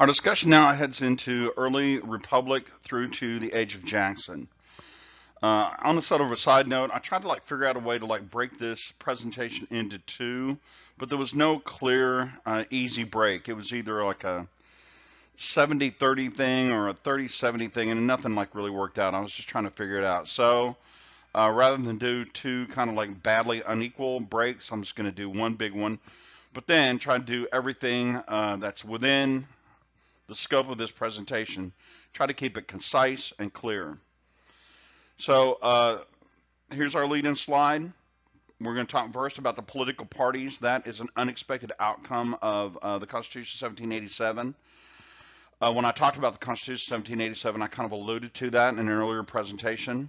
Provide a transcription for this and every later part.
Our discussion now heads into early Republic through to the age of Jackson. On a sort of a side note, I tried to figure out a way to break this presentation into two, but there was no clear, easy break. It was either like a 70-30 thing or a 30-70 thing, and nothing really worked out. I was just trying to figure it out. So rather than do two kind of badly unequal breaks, I'm just going to do one big one, but then try to do everything that's within the scope of this presentation. Try to keep it concise and clear. So here's our lead-in slide. We're going to talk first about the political parties. That is an unexpected outcome of the Constitution of 1787. When I talked about the Constitution of 1787, I kind of alluded to that in an earlier presentation.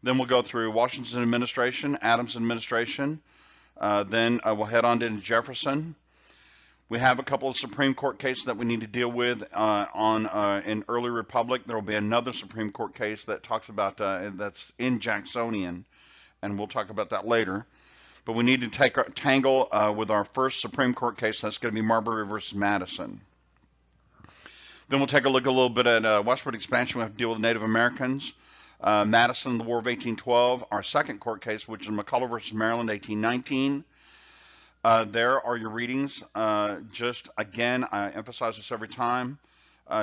Then we'll go through Washington administration, Adams administration. Then we'll head on to Jefferson. We have a couple of Supreme Court cases that we need to deal with in early Republic. There will be another Supreme Court case that talks about that's in Jacksonian, and we'll talk about that later. But we need to tangle with our first Supreme Court case. That's going to be Marbury versus Madison. Then we'll take a look a little bit at westward expansion. We have to deal with Native Americans. Madison, the War of 1812. Our second court case, which is McCulloch versus Maryland, 1819. There are your readings. Just again, I emphasize this every time.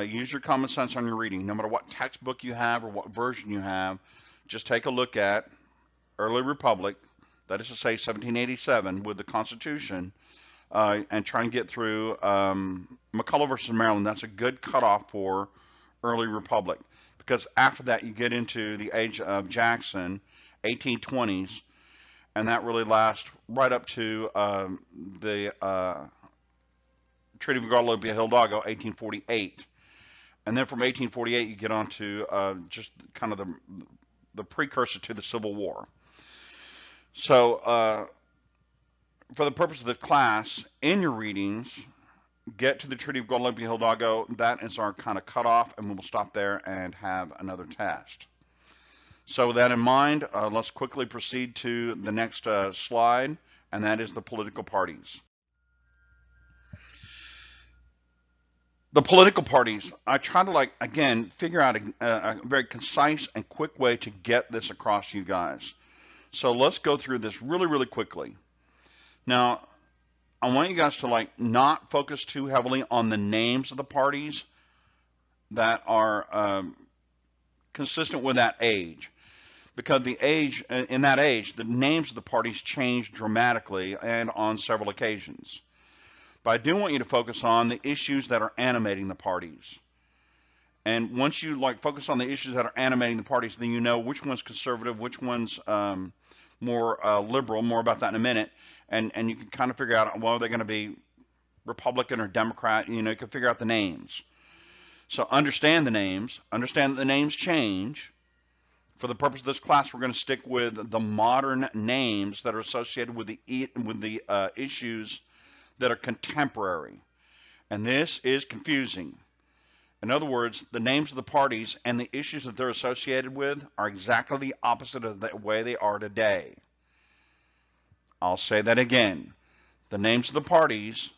Use your common sense on your reading. No matter what textbook you have or what version you have, just take a look at early Republic, that is to say 1787 with the Constitution, and try and get through McCulloch versus Maryland. That's a good cutoff for early Republic, because after that you get into the age of Jackson, 1820s, and that really lasts right up to the Treaty of Guadalupe-Hidalgo, 1848. And then from 1848, you get on to just kind of the precursor to the Civil War. So for the purpose of the class, in your readings, get to the Treaty of Guadalupe-Hidalgo. That is our kind of cutoff, and we will stop there and have another test. So with that in mind, let's quickly proceed to the next slide, and that is the political parties. The political parties, I try to again, figure out a very concise and quick way to get this across to you guys. So let's go through this really, really quickly. Now, I want you guys to not focus too heavily on the names of the parties that are consistent with that age. Because in that age, the names of the parties changed dramatically and on several occasions. But I do want you to focus on the issues that are animating the parties. And once you focus on the issues that are animating the parties, then you know which one's conservative, which one's more liberal. More about that in a minute. And you can kind of figure out, well, are they going to be Republican or Democrat? You can figure out the names. So understand the names. Understand that the names change. For the purpose of this class, we're going to stick with the modern names that are associated with the issues that are contemporary. And this is confusing. In other words, the names of the parties and the issues that they're associated with are exactly the opposite of the way they are today. I'll say that again. The names of the parties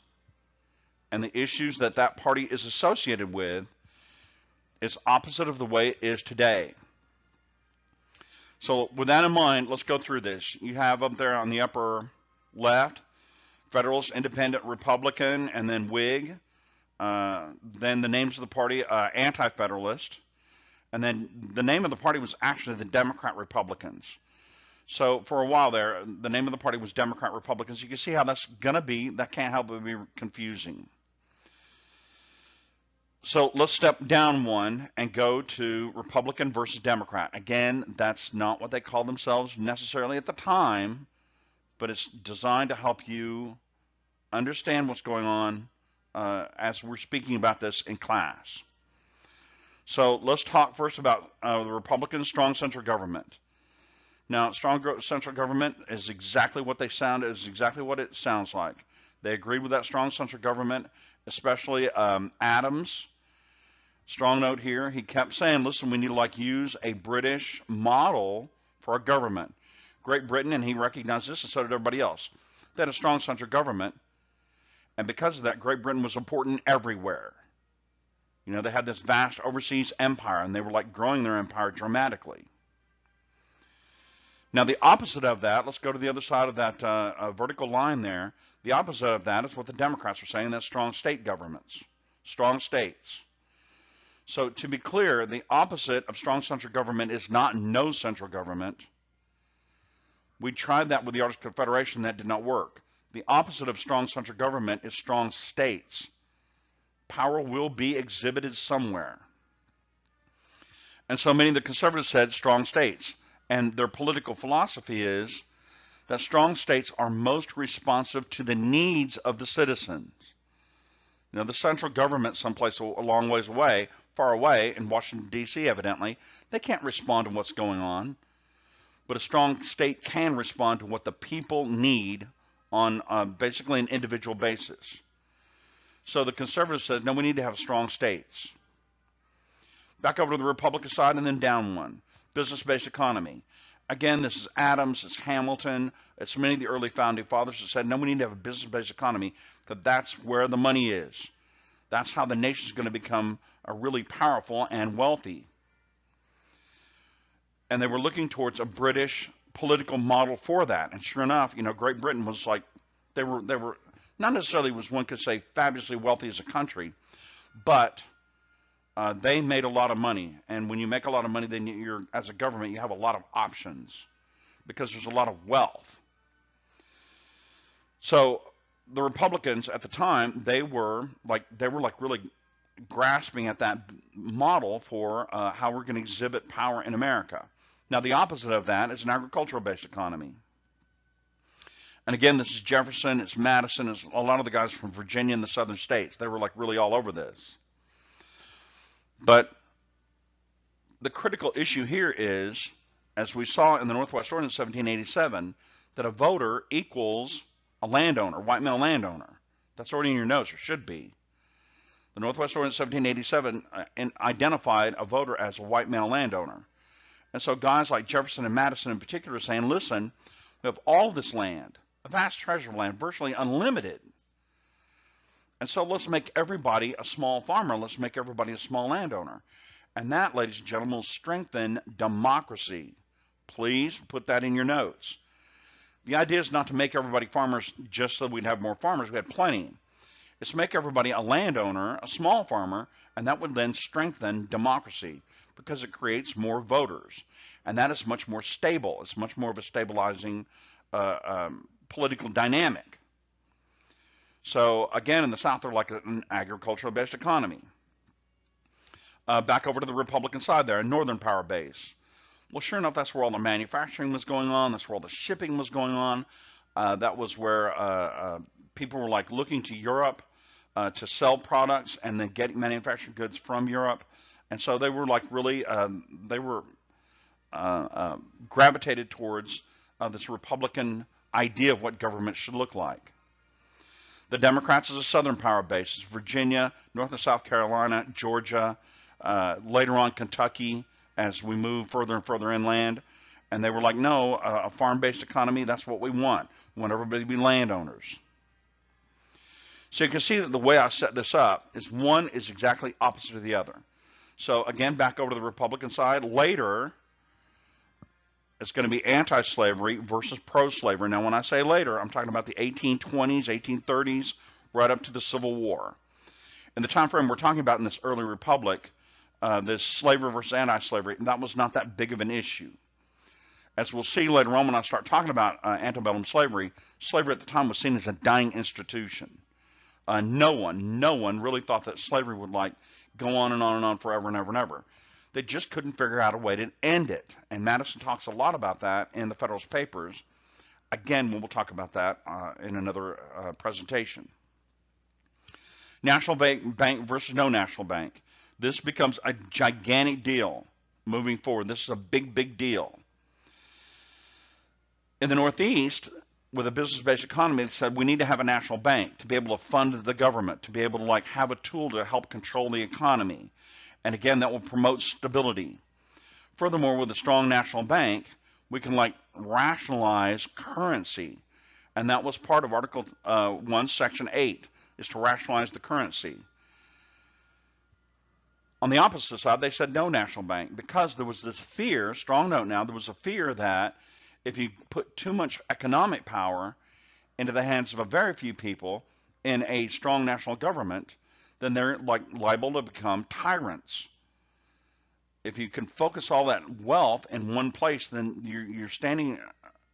and the issues that that party is associated with is opposite of the way it is today. So with that in mind, let's go through this. You have up there on the upper left, Federalist, Independent, Republican, and then Whig. Then the names of the party, Anti-Federalist. And then the name of the party was actually the Democrat Republicans. So for a while there, the name of the party was Democrat Republicans. You can see how that's going to be, that can't help but be confusing. So let's step down one and go to Republican versus Democrat. Again, that's not what they call themselves necessarily at the time, but it's designed to help you understand what's going on as we're speaking about this in class. So let's talk first about the Republican strong central government. Now, strong central government is exactly what is exactly what it sounds like. They agreed with that strong central government, especially Adams. Strong note here, he kept saying, listen, we need to use a British model for our government. Great Britain, and he recognized this, and so did everybody else. They had a strong central government, and because of that, Great Britain was important everywhere. You know, they had this vast overseas empire, and they were like growing their empire dramatically. Now, the opposite of that, let's go to the other side of that vertical line there. The opposite of that is what the Democrats are saying, that's strong state governments, strong states. So to be clear, the opposite of strong central government is not no central government. We tried that with the Articles of Confederation. That did not work. The opposite of strong central government is strong states. Power will be exhibited somewhere. And so many of the conservatives said strong states. And their political philosophy is that strong states are most responsive to the needs of the citizens. You know, the central government someplace a long ways away, far away, in Washington, D.C., evidently, they can't respond to what's going on. But a strong state can respond to what the people need on basically an individual basis. So the conservative says, no, we need to have strong states. Back over to the Republican side and then down one. Business-based economy. Again, this is Adams, it's Hamilton, it's many of the early founding fathers that said, no, we need to have a business-based economy, because that's where the money is. That's how the nation is going to become really powerful and wealthy. And they were looking towards a British political model for that. And sure enough, you know, Great Britain was like, they were not necessarily, was one could say, fabulously wealthy as a country, but they made a lot of money. And when you make a lot of money, then you're, as a government, you have a lot of options because there's a lot of wealth. So the Republicans at the time, they were like really grasping at that model for how we're going to exhibit power in America. Now, the opposite of that is an agricultural-based economy. And again, this is Jefferson, it's Madison, it's a lot of the guys from Virginia and the southern states. They were like really all over this. But the critical issue here is, as we saw in the Northwest Ordinance 1787, that a voter equals a landowner, white male landowner. That's already in your notes, or should be. The Northwest Ordinance 1787 identified a voter as a white male landowner. And so guys like Jefferson and Madison in particular are saying, listen, we have all this land, a vast treasure of land, virtually unlimited. And so let's make everybody a small farmer. Let's make everybody a small landowner. And that, ladies and gentlemen, will strengthen democracy. Please put that in your notes. The idea is not to make everybody farmers just so we'd have more farmers. We had plenty. It's to make everybody a landowner, a small farmer, and that would then strengthen democracy because it creates more voters. And that is much more stable. It's much more of a stabilizing political dynamic. So again, in the South, they're like an agricultural-based economy. Back over to the Republican side there, a northern power base. Well, sure enough, that's where all the manufacturing was going on. That's where all the shipping was going on. That was where people were like looking to Europe to sell products and then getting manufactured goods from Europe. And so they were like really, they were gravitated towards this Republican idea of what government should look like. The Democrats is a southern power base. It's Virginia, North and South Carolina, Georgia, later on Kentucky as we move further and further inland. And they were like, no, a farm-based economy, that's what we want. We want everybody to be landowners. So you can see that the way I set this up is one is exactly opposite of the other. So again, back over to the Republican side, later it's going to be anti-slavery versus pro-slavery. Now, when I say later, I'm talking about the 1820s, 1830s, right up to the Civil War. In the time frame we're talking about in this early republic, this slavery versus anti-slavery, that was not that big of an issue. As we'll see later on when I start talking about antebellum slavery, slavery at the time was seen as a dying institution. No one really thought that slavery would like go on and on and on forever and ever and ever. They just couldn't figure out a way to end it. And Madison talks a lot about that in the Federalist Papers. Again, we'll talk about that in another presentation. National bank versus no national bank. This becomes a gigantic deal moving forward. This is a big, big deal. In the Northeast, with a business-based economy, they said we need to have a national bank to be able to fund the government, to be able to like have a tool to help control the economy. And again, that will promote stability. Furthermore, with a strong national bank, we can like rationalize currency. And that was part of Article 1, Section 8, is to rationalize the currency. On the opposite side, they said no national bank because there was this fear, strong note now, there was a fear that if you put too much economic power into the hands of a very few people in a strong national government, then they're like liable to become tyrants. If you can focus all that wealth in one place, then you're standing.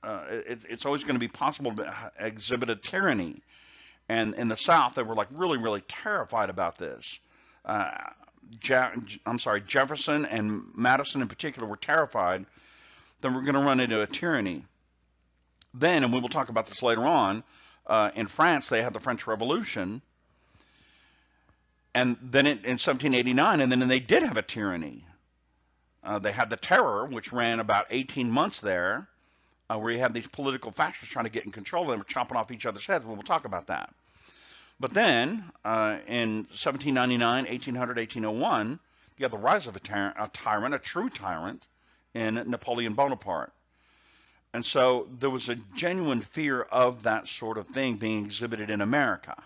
It's always going to be possible to exhibit a tyranny. And in the South, they were like really, really terrified about this. Jefferson and Madison in particular were terrified that we're going to run into a tyranny. Then, and we will talk about this later on, in France, they had the French Revolution, and then in 1789, and then they did have a tyranny. They had the Terror, which ran about 18 months there, where you had these political fascists trying to get in control, and they were chopping off each other's heads. We'll talk about that. But then, in 1799, 1800, 1801, you have the rise of a tyrant, a true tyrant, in Napoleon Bonaparte. And so there was a genuine fear of that sort of thing being exhibited in America.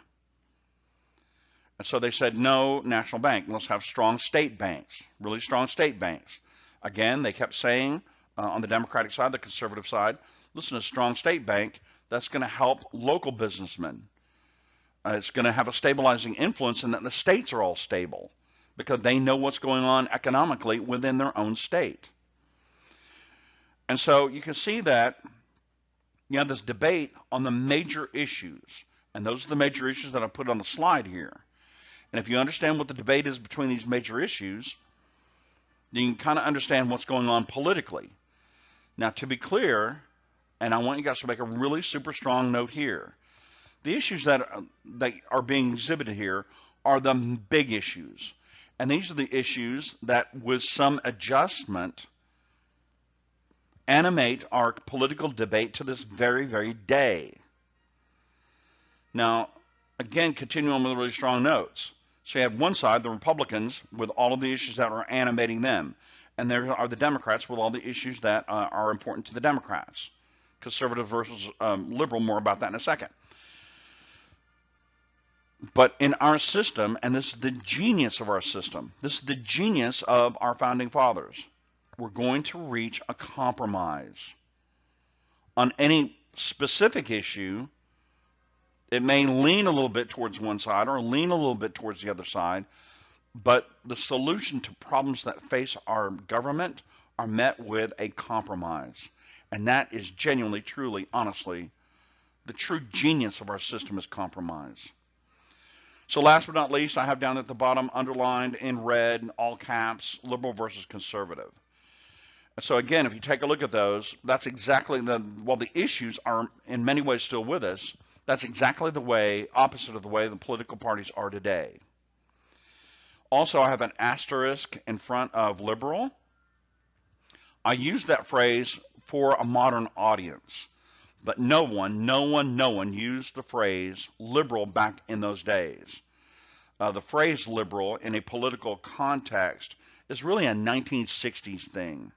And so they said, no national bank. Let's have strong state banks, really strong state banks. Again, they kept saying on the Democratic side, the conservative side, listen, a strong state bank, that's going to help local businessmen. It's going to have a stabilizing influence in that the states are all stable because they know what's going on economically within their own state. And so you can see that you have this debate on the major issues. And those are the major issues that I put on the slide here. And if you understand what the debate is between these major issues, then you can kind of understand what's going on politically. Now, to be clear, and I want you guys to make a really super strong note here, the issues that are being exhibited here are the big issues. And these are the issues that, with some adjustment, animate our political debate to this very, very day. Now, again, continuing with really strong notes. So you have one side, the Republicans, with all of the issues that are animating them. And there are the Democrats with all the issues that are important to the Democrats. Conservative versus liberal, more about that in a second. But in our system, and this is the genius of our system, this is the genius of our founding fathers, we're going to reach a compromise. On any specific issue, it may lean a little bit towards one side or lean a little bit towards the other side, but the solution to problems that face our government are met with a compromise. And that is genuinely, truly, honestly, the true genius of our system is compromise. So last but not least, I have down at the bottom, underlined in red, all caps, liberal versus conservative. And so again, if you take a look at those, that's exactly while the issues are in many ways still with us, that's exactly the way, opposite of the way the political parties are today. Also, I have an asterisk in front of liberal. I use that phrase for a modern audience, but no one used the phrase liberal back in those days. The phrase liberal in a political context is really a 1960s thing.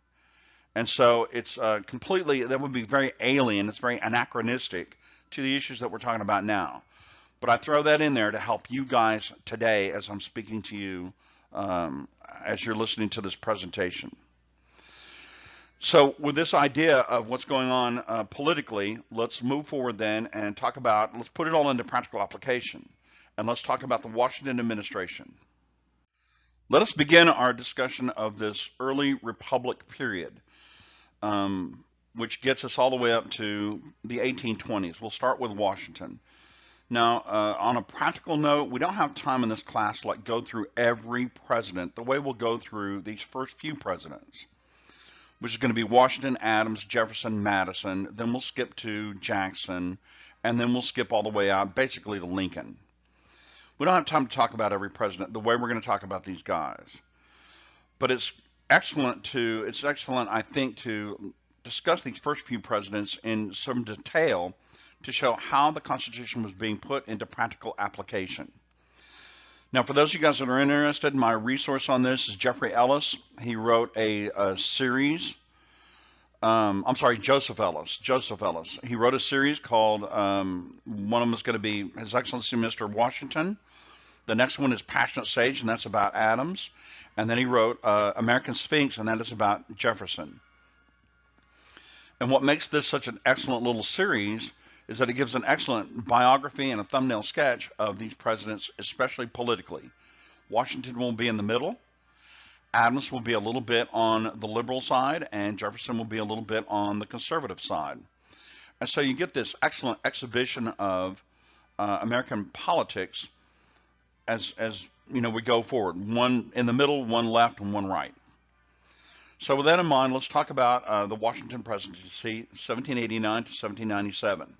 And so it's completely, that would be very alien, it's very anachronistic to the issues that we're talking about now. But I throw that in there to help you guys today as I'm speaking to you as you're listening to this presentation. So with this idea of what's going on politically, let's move forward then and talk about, let's put it all into practical application. And let's talk about the Washington administration. Let us begin our discussion of this early republic period, which gets us all the way up to the 1820s. We'll start with Washington. Now, on a practical note, we don't have time in this class to go through every president the way we'll go through these first few presidents, which is going to be Washington, Adams, Jefferson, Madison. Then we'll skip to Jackson, and then we'll skip all the way out basically to Lincoln. We don't have time to talk about every president the way we're going to talk about these guys. But it's excellent, I think, to discuss these first few presidents in some detail to show how the Constitution was being put into practical application. Now, for those of you guys that are interested, my resource on this is Jeffrey Ellis. He wrote a series. Joseph Ellis. He wrote a series called, one of them is going to be His Excellency Mr. Washington, The next one is Passionate Sage, and that's about Adams. And then he wrote American Sphinx, and that is about Jefferson. And what makes this such an excellent little series is that it gives an excellent biography and a thumbnail sketch of these presidents, especially politically. Washington will be in the middle. Adams will be a little bit on the liberal side, and Jefferson will be a little bit on the conservative side. And so you get this excellent exhibition of American politics as you know, we go forward. One in the middle, one left, and one right. So with that in mind, let's talk about the Washington presidency, 1789 to 1797.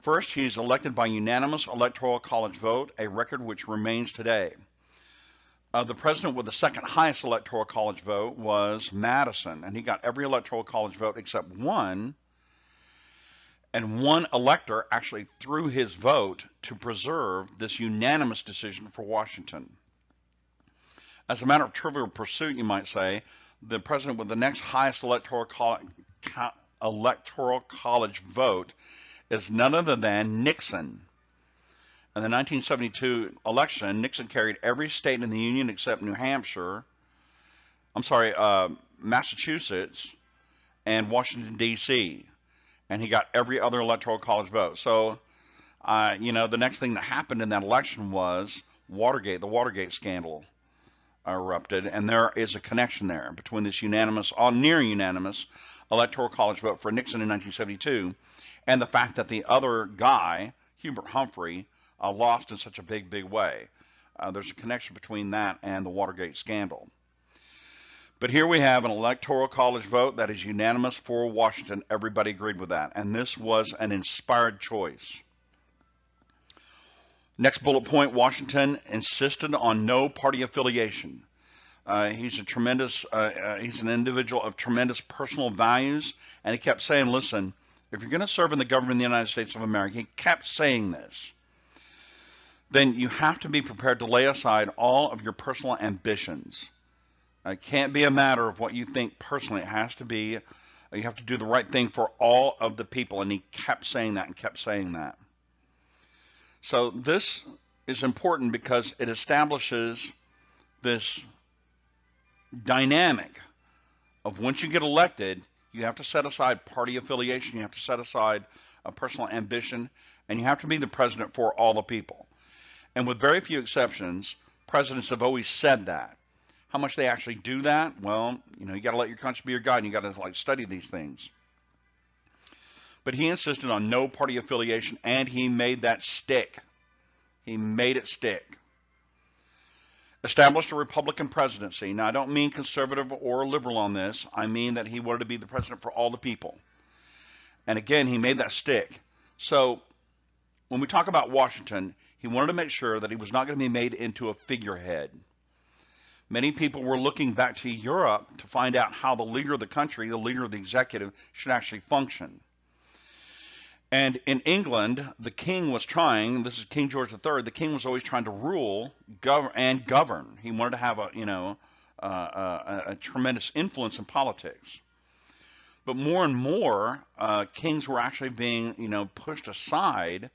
First, he's elected by unanimous electoral college vote, a record which remains today. The president with the second highest electoral college vote was Madison, and he got every electoral college vote except one, and one elector actually threw his vote to preserve this unanimous decision for Washington. As a matter of trivial pursuit, you might say, the president with the next highest electoral college vote is none other than Nixon. In the 1972 election, Nixon carried every state in the Union except Massachusetts and Washington, D.C., and he got every other electoral college vote. So, you know, the next thing that happened in that election was Watergate. The Watergate scandal erupted, and there is a connection there between this unanimous, near unanimous electoral college vote for Nixon in 1972 and the fact that the other guy, Hubert Humphrey, lost in such a big way. There's a connection between that and the Watergate scandal. But here we have an electoral college vote that is unanimous for Washington. Everybody agreed with that, and this was an inspired choice. Next bullet point, Washington insisted on no party affiliation. He's an individual of tremendous personal values, and he kept saying, listen, if you're going to serve in the government of the United States of America, he kept saying this, then you have to be prepared to lay aside all of your personal ambitions. It can't be a matter of what you think personally. It has to be, you have to do the right thing for all of the people, and he kept saying that and kept saying that. So this is important because it establishes this dynamic of once you get elected, you have to set aside party affiliation, you have to set aside a personal ambition, and you have to be the president for all the people. And with very few exceptions, presidents have always said that. How much they actually do that? Well, you know, you got to let your conscience be your guide, and you got to like study these things. But he insisted on no party affiliation, and he made that stick. He made it stick. Established a Republican presidency. Now, I don't mean conservative or liberal on this. I mean that he wanted to be the president for all the people. And again, he made that stick. So when we talk about Washington, he wanted to make sure that he was not going to be made into a figurehead. Many people were looking back to Europe to find out how the leader of the country, the leader of the executive, should actually function. And in England, the king was trying, this is King George III, the king was always trying to rule and govern. He wanted to have a tremendous influence in politics. But more and more, kings were actually being, pushed aside,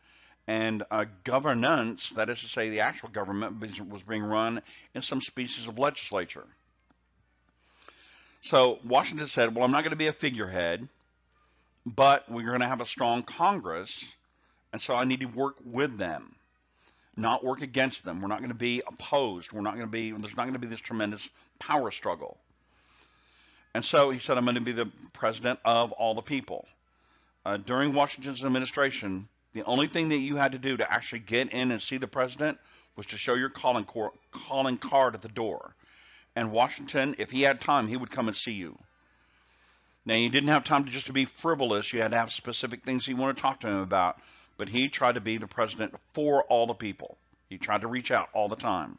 and governance, that is to say the actual government, was being run in some species of legislature. So Washington said, well, I'm not going to be a figurehead, but we're going to have a strong Congress, and so I need to work with them, not work against them. We're not going to be opposed. There's not going to be this tremendous power struggle. And so he said, I'm going to be the president of all the people. During Washington's administration, the only thing that you had to do to actually get in and see the president was to show your calling card at the door. And Washington, if he had time, he would come and see you. Now, you didn't have time to be frivolous. You had to have specific things you want to talk to him about. But he tried to be the president for all the people. He tried to reach out all the time.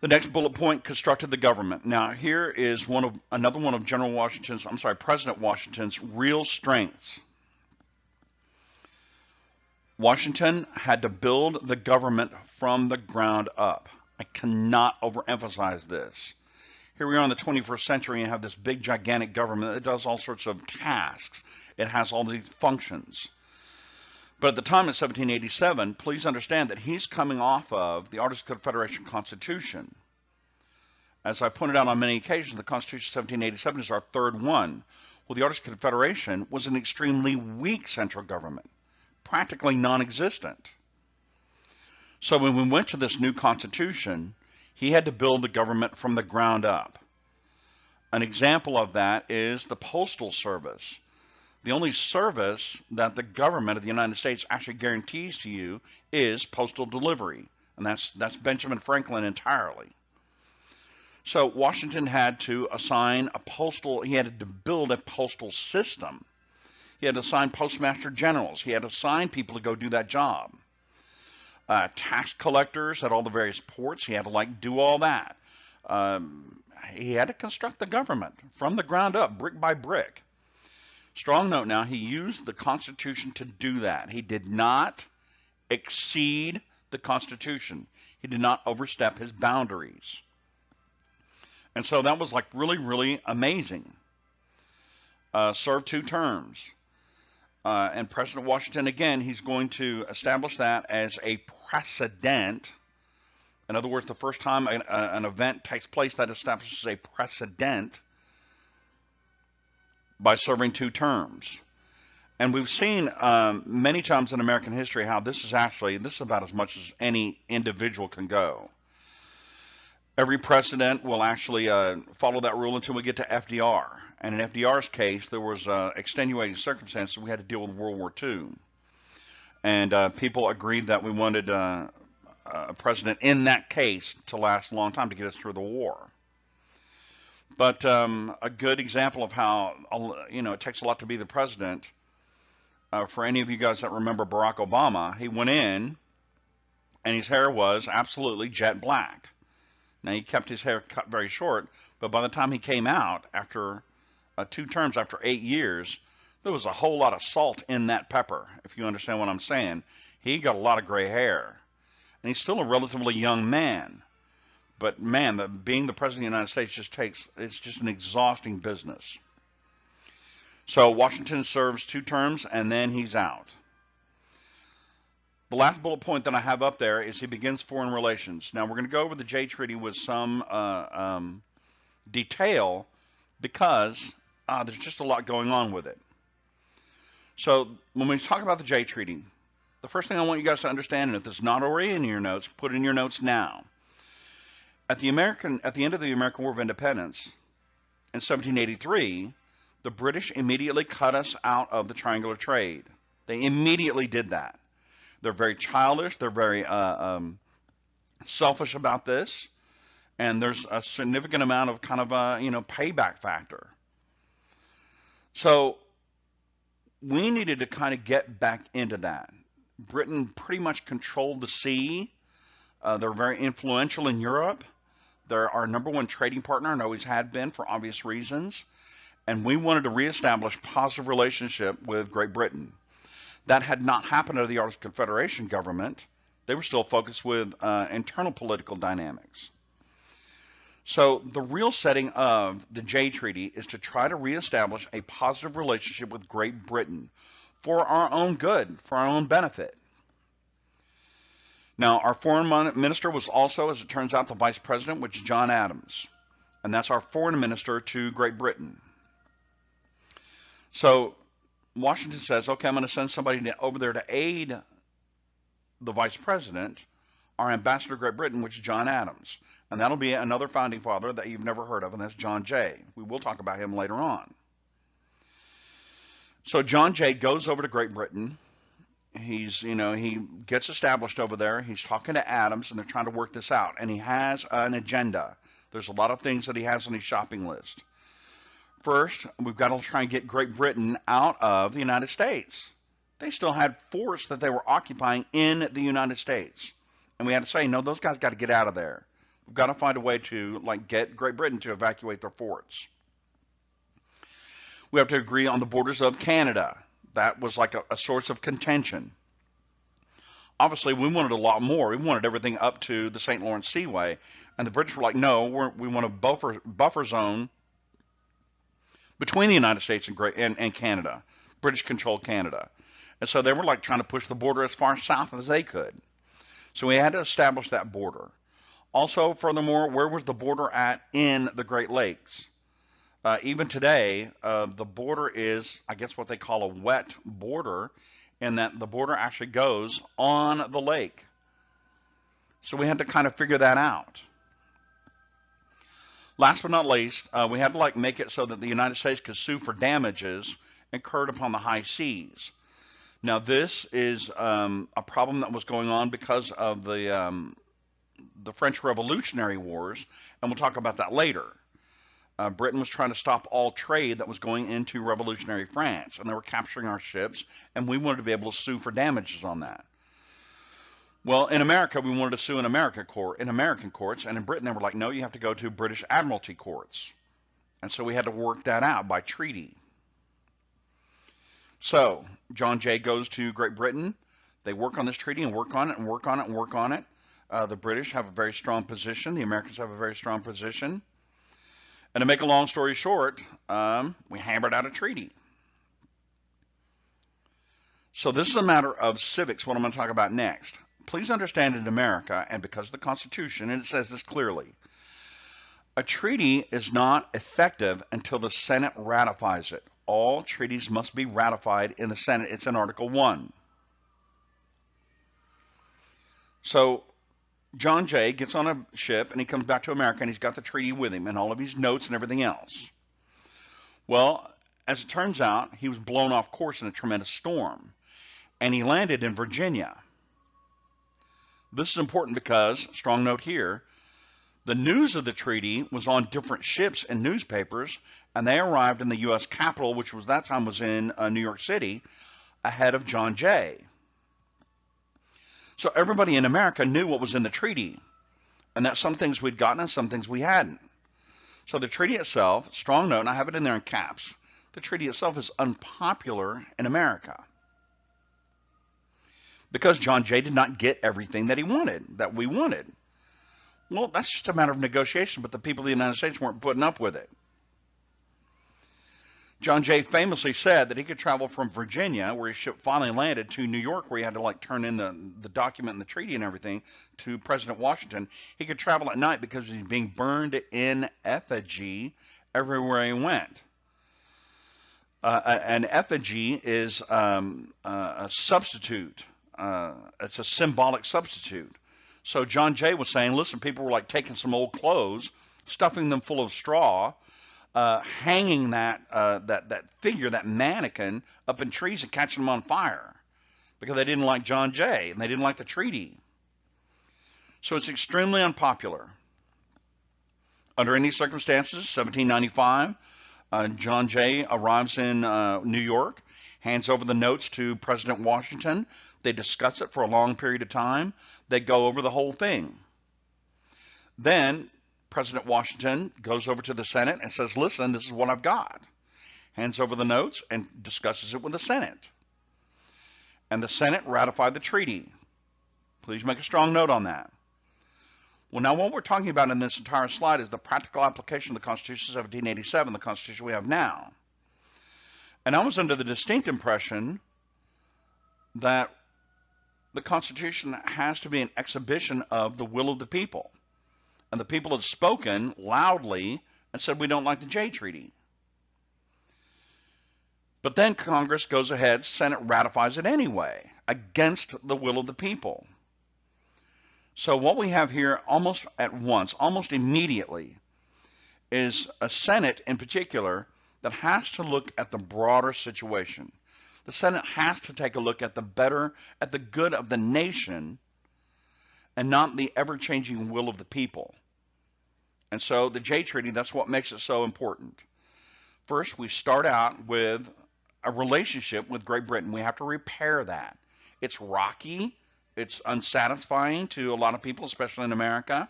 The next bullet point, constructed the government. Now, here is another one of President Washington's real strengths. Washington had to build the government from the ground up. I cannot overemphasize this. Here we are in the 21st century and have this big, gigantic government that does all sorts of tasks. It has all these functions. But at the time in 1787, please understand that he's coming off of the Articles of Confederation Constitution. As I pointed out on many occasions, the Constitution of 1787 is our third one. Well, the Articles of Confederation was an extremely weak central government, practically non-existent. So when we went to this new Constitution, he had to build the government from the ground up. An example of that is the Postal Service. The only service that the government of the United States actually guarantees to you is postal delivery, and that's Benjamin Franklin entirely. So Washington had to assign he had to build a postal system. He had to assign postmaster generals. He had to assign people to go do that job. Tax collectors at all the various ports. He had to do all that. He had to construct the government from the ground up, brick by brick. Strong note now, he used the Constitution to do that. He did not exceed the Constitution. He did not overstep his boundaries. And so that was really, really amazing. Served 2 terms. And President Washington, again, he's going to establish that as a precedent. In other words, the first time an event takes place, that establishes a precedent by serving 2 terms. And we've seen many times in American history how this is about as much as any individual can go. Every president will actually follow that rule until we get to FDR. And in FDR's case, there was extenuating circumstances. We had to deal with World War II. And people agreed that we wanted a president in that case to last a long time to get us through the war. But a good example of how, it takes a lot to be the president, for any of you guys that remember Barack Obama, he went in and his hair was absolutely jet black. Now, he kept his hair cut very short, but by the time he came out, after 2 terms, after 8 years, there was a whole lot of salt in that pepper, if you understand what I'm saying. He got a lot of gray hair. And he's still a relatively young man. But man, being the President of the United States it's just an exhausting business. So Washington serves 2 terms and then he's out. The last bullet point that I have up there is he begins foreign relations. Now we're going to go over the Jay Treaty with some detail because there's just a lot going on with it. So when we talk about the Jay Treaty, the first thing I want you guys to understand, and if it's not already in your notes, put it in your notes now. At the end of the American War of Independence, in 1783, the British immediately cut us out of the triangular trade. They immediately did that. They're very childish. They're very selfish about this, and there's a significant amount of payback factor. So we needed to kind of get back into that. Britain pretty much controlled the sea. They're very influential in Europe. They're our #1 trading partner and always had been for obvious reasons. And we wanted to reestablish positive relationship with Great Britain. That had not happened under the Articles of Confederation government. They were still focused with internal political dynamics. So the real setting of the Jay Treaty is to try to reestablish a positive relationship with Great Britain for our own good, for our own benefit. Now, our foreign minister was also, as it turns out, the vice president, which is John Adams. And that's our foreign minister to Great Britain. So Washington says, okay, I'm going to send somebody over there to aid the vice president, our ambassador to Great Britain, which is John Adams. And that'll be another founding father that you've never heard of, and that's John Jay. We will talk about him later on. So John Jay goes over to Great Britain. He gets established over there. He's talking to Adams, and they're trying to work this out. And he has an agenda. There's a lot of things that he has on his shopping list. First, we've got to try and get Great Britain out of the United States. They still had forts that they were occupying in the United States. And we had to say, no, those guys got to get out of there. We've got to find a way to get Great Britain to evacuate their forts. We have to agree on the borders of Canada. That was like a source of contention. Obviously, we wanted a lot more. We wanted everything up to the St. Lawrence Seaway. And the British were like, no, we want a buffer zone between the United States and Canada. British controlled Canada. And so they were like trying to push the border as far south as they could. So we had to establish that border. Also, furthermore, where was the border at in the Great Lakes? Even today, the border is, I guess, what they call a wet border, in that the border actually goes on the lake. So we had to kind of figure that out. Last but not least, we had to like make it so that the United States could sue for damages incurred upon the high seas. Now, this is a problem that was going on because of the French Revolutionary Wars, and we'll talk about that later. Britain was trying to stop all trade that was going into revolutionary France, and they were capturing our ships, and we wanted to be able to sue for damages on that. Well, in America, we wanted to sue in American courts, and in Britain, they were like, no, you have to go to British Admiralty courts. And so we had to work that out by treaty. So John Jay goes to Great Britain. They work on this treaty and work on it and work on it and work on it. The British have a very strong position. The Americans have a very strong position. And to make a long story short, we hammered out a treaty. So this is a matter of civics, what I'm going to talk about next. Please understand, in America, and because of the Constitution, and it says this clearly, a treaty is not effective until the Senate ratifies it. All treaties must be ratified in the Senate. It's in Article 1. So John Jay gets on a ship and he comes back to America, and he's got the treaty with him and all of his notes and everything else. Well, as it turns out, he was blown off course in a tremendous storm, and he landed in Virginia. This is important because, strong note here, the news of the treaty was on different ships and newspapers, and they arrived in the U.S. Capitol, which was that time was in New York City, ahead of John Jay. So everybody in America knew what was in the treaty, and that some things we'd gotten and some things we hadn't. So the treaty itself, strong note, and I have it in there in caps, the treaty itself is unpopular in America because John Jay did not get everything that he wanted, that we wanted. Well, that's just a matter of negotiation, but the people of the United States weren't putting up with it. John Jay famously said that he could travel from Virginia, where his ship finally landed, to New York, where he had to like turn in the document and the treaty and everything to President Washington. He could travel at night because he was being burned in effigy everywhere he went. An effigy is a substitute. It's a symbolic substitute. So John Jay was saying, listen, people were like taking some old clothes, stuffing them full of straw, hanging that figure, that mannequin, up in trees and catching them on fire because they didn't like John Jay and they didn't like the treaty. So it's extremely unpopular. Under any circumstances, 1795, John Jay arrives in New York, hands over the notes to President Washington. They discuss it for a long period of time. They go over the whole thing. Then President Washington goes over to the Senate and says, listen, this is what I've got. Hands over the notes and discusses it with the Senate. And the Senate ratified the treaty. Please make a strong note on that. Well, now what we're talking about in this entire slide is the practical application of the Constitution of 1787, the Constitution we have now. And I was under the distinct impression that the Constitution has to be an exhibition of the will of the people. And the people had spoken loudly and said, we don't like the Jay Treaty. But then Congress goes ahead, Senate ratifies it anyway, against the will of the people. So what we have here almost at once, almost immediately, is a Senate in particular that has to look at the broader situation. The Senate has to take a look at the good of the nation, and not the ever-changing will of the people. And so the Jay Treaty, that's what makes it so important. First, we start out with a relationship with Great Britain. We have to repair that. It's rocky. It's unsatisfying to a lot of people, especially in America.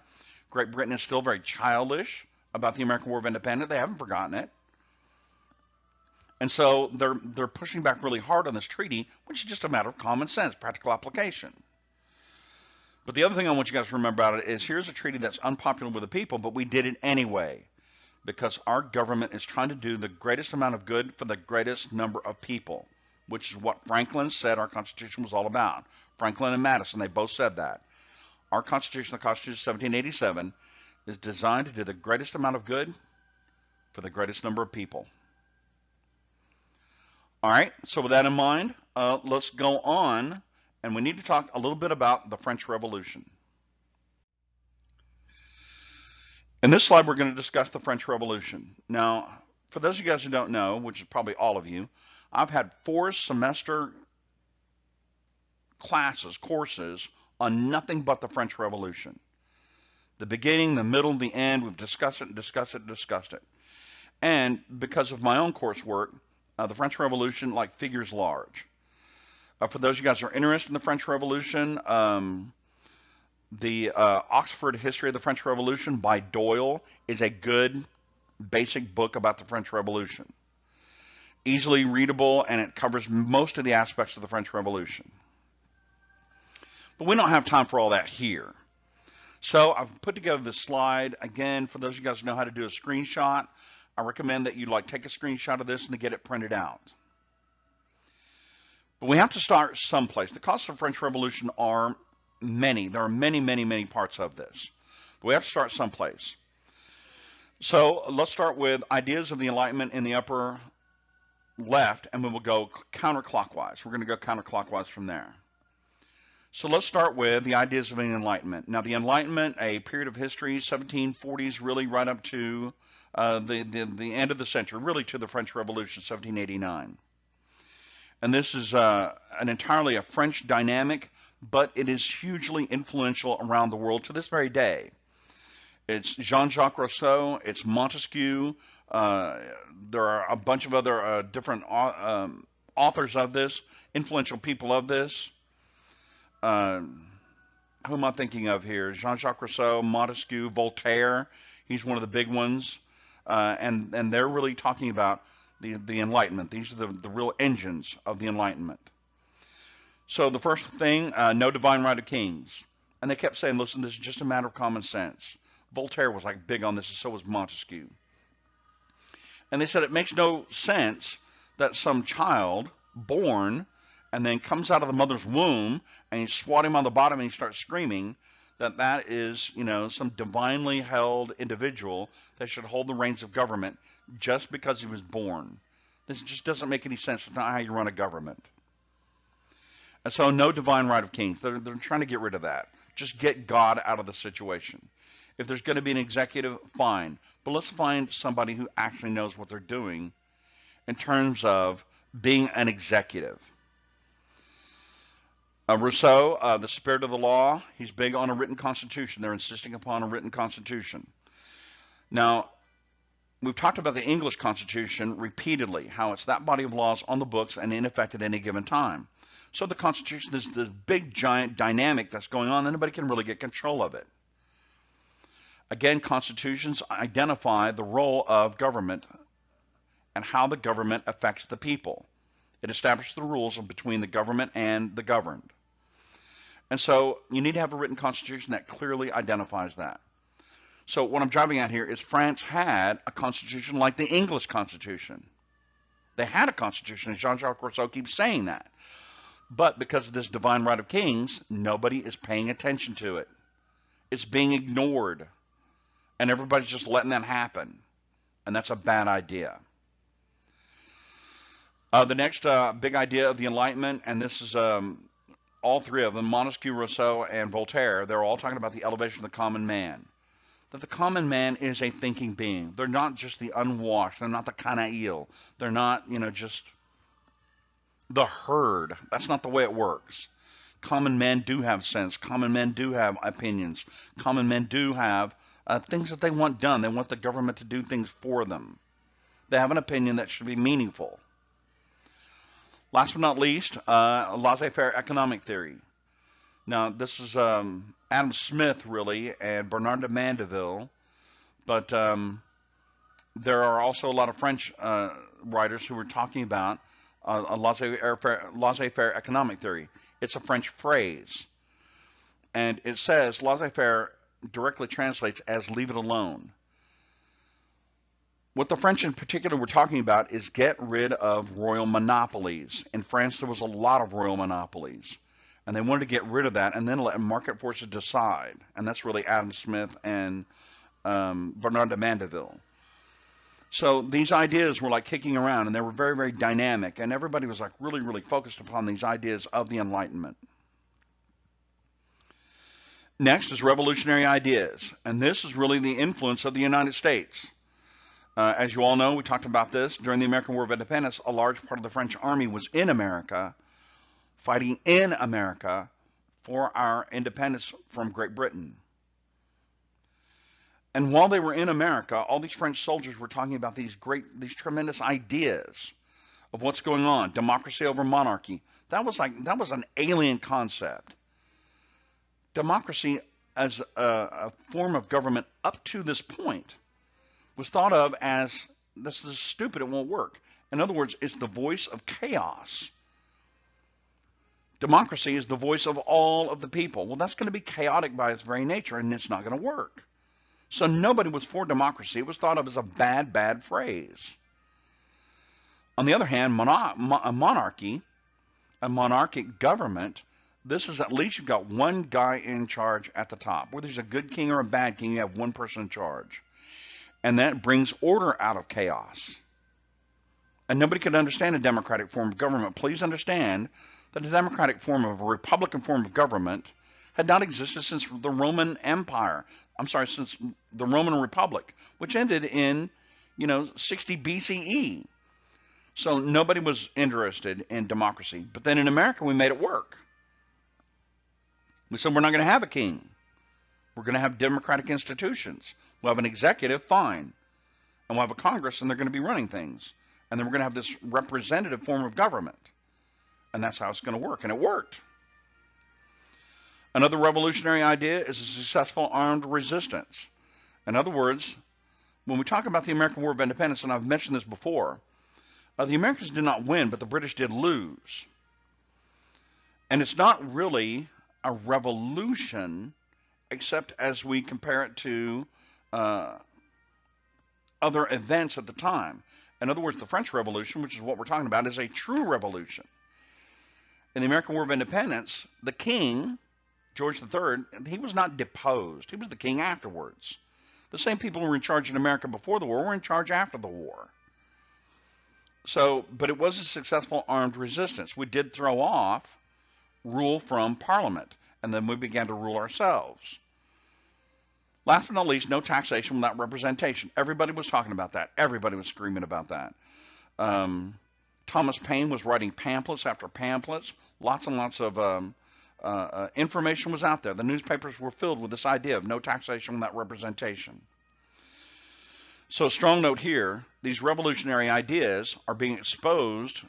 Great Britain is still very childish about the American War of Independence. They haven't forgotten it. And so they're pushing back really hard on this treaty, which is just a matter of common sense, practical application. But the other thing I want you guys to remember about it is here's a treaty that's unpopular with the people, but we did it anyway because our government is trying to do the greatest amount of good for the greatest number of people. which is what Franklin said our Constitution was all about. Franklin and Madison, they both said that. Our Constitution, the Constitution of 1787, is designed to do the greatest amount of good for the greatest number of people. All right, so with that in mind, let's go on, and we need to talk a little bit about the French Revolution. In this slide, we're going to discuss the French Revolution. Now, for those of you guys who don't know, which is probably all of you, I've had 4 semester courses on nothing but the French Revolution. The beginning, the middle, the end, we've discussed it. And because of my own coursework, the French Revolution figures large. For those of you guys who are interested in the French Revolution, the Oxford History of the French Revolution by Doyle is a good basic book about the French Revolution. Easily readable, and it covers most of the aspects of the French Revolution. But we don't have time for all that here. So I've put together this slide. Again, for those of you guys who know how to do a screenshot, I recommend that you take a screenshot of this and get it printed out. But we have to start someplace. The causes of the French Revolution are many. There are many, many, many parts of this. But we have to start someplace. So let's start with ideas of the Enlightenment in the upper left, and we will go counterclockwise. We're going to go counterclockwise from there. So let's start with the ideas of the Enlightenment. Now, the Enlightenment, a period of history, 1740s, really right up to the end of the century, really to the French Revolution, 1789. And this is entirely a French dynamic, but it is hugely influential around the world to this very day. It's Jean-Jacques Rousseau, it's Montesquieu, there are a bunch of other different authors of this, influential people of this. Who am I thinking of here? Jean-Jacques Rousseau, Montesquieu, Voltaire. He's one of the big ones. And they're really talking about the Enlightenment. These are the real engines of the Enlightenment. So the first thing, no divine right of kings. And they kept saying, listen, this is just a matter of common sense. Voltaire was big on this, and so was Montesquieu. And they said it makes no sense that some child born and then comes out of the mother's womb and you swat him on the bottom and he starts screaming, that is, some divinely held individual that should hold the reins of government just because he was born. This just doesn't make any sense. It's not how you run a government. And so no divine right of kings. They're trying to get rid of that. Just get God out of the situation. If there's going to be an executive, fine. But let's find somebody who actually knows what they're doing in terms of being an executive. Rousseau, the spirit of the law, he's big on a written constitution. They're insisting upon a written constitution. Now, we've talked about the English Constitution repeatedly, how it's that body of laws on the books and in effect at any given time. So the Constitution is this big, giant dynamic that's going on, and nobody can really get control of it. Again, constitutions identify the role of government and how the government affects the people. It establishes the rules between the government and the governed. And so you need to have a written constitution that clearly identifies that. So what I'm driving at here is France had a constitution like the English Constitution. They had a constitution, and Jean-Jacques Rousseau keeps saying that. But because of this divine right of kings, nobody is paying attention to it. It's being ignored. And everybody's just letting that happen. And that's a bad idea. The next big idea of the Enlightenment, and this is all three of them, Montesquieu, Rousseau, and Voltaire, they're all talking about the elevation of the common man. That the common man is a thinking being. They're not just the unwashed. They're not the canaille. They're not, just the herd. That's not the way it works. Common men do have sense. Common men do have opinions. Common men do have things that they want done. They want the government to do things for them. They have an opinion that should be meaningful. Last but not least, Laissez-Faire economic theory. Now, this is Adam Smith, really, and Bernard de Mandeville, but there are also a lot of French writers who were talking about a laissez-faire economic theory. It's a French phrase, and it says laissez-faire directly translates as leave it alone. What the French in particular were talking about is get rid of royal monopolies. In France, there was a lot of royal monopolies. And they wanted to get rid of that and then let market forces decide. And that's really Adam Smith and Bernard de Mandeville. So these ideas were like kicking around, and they were very, very dynamic. And everybody was like really, really focused upon these ideas of the Enlightenment. Next is revolutionary ideas. And this is really the influence of the United States. As you all know, we talked about this. During the American War of Independence, a large part of the French army was in America, fighting in America for our independence from Great Britain. And while they were in America, all these French soldiers were talking about these tremendous ideas of what's going on. Democracy over monarchy. That was an alien concept. Democracy as a form of government up to this point was thought of as, this is stupid, it won't work. In other words, it's the voice of chaos. Democracy is the voice of all of the people. Well, that's going to be chaotic by its very nature, and it's not going to work. So nobody was for democracy. It was thought of as a bad, bad phrase. On the other hand, a monarchy, a monarchic government, this is at least you've got one guy in charge at the top. Whether he's a good king or a bad king, you have one person in charge. And that brings order out of chaos. And nobody could understand a democratic form of government. Please understand that a democratic form of a republican form of government had not existed since the Roman Empire. Since the Roman Republic, which ended in, 60 BCE. So nobody was interested in democracy. But then in America, we made it work. We said we're not going to have a king. We're going to have democratic institutions. We'll have an executive, fine. And we'll have a Congress, and they're going to be running things. And then we're going to have this representative form of government. And that's how it's going to work. And it worked. Another revolutionary idea is a successful armed resistance. In other words, when we talk about the American War of Independence, and I've mentioned this before, the Americans did not win, but the British did lose. And it's not really a revolution, except as we compare it to other events at the time. In other words, the French Revolution, which is what we're talking about, is a true revolution. In the American War of Independence, the king, George III, he was not deposed. He was the king afterwards. The same people who were in charge in America before the war were in charge after the war. So, but it was a successful armed resistance. We did throw off rule from Parliament, and then we began to rule ourselves. Last but not least, no taxation without representation. Everybody was talking about that. Everybody was screaming about that. Thomas Paine was writing pamphlets after pamphlets. Lots and lots of information was out there. The newspapers were filled with this idea of no taxation without representation. So a strong note here, these revolutionary ideas are being exposed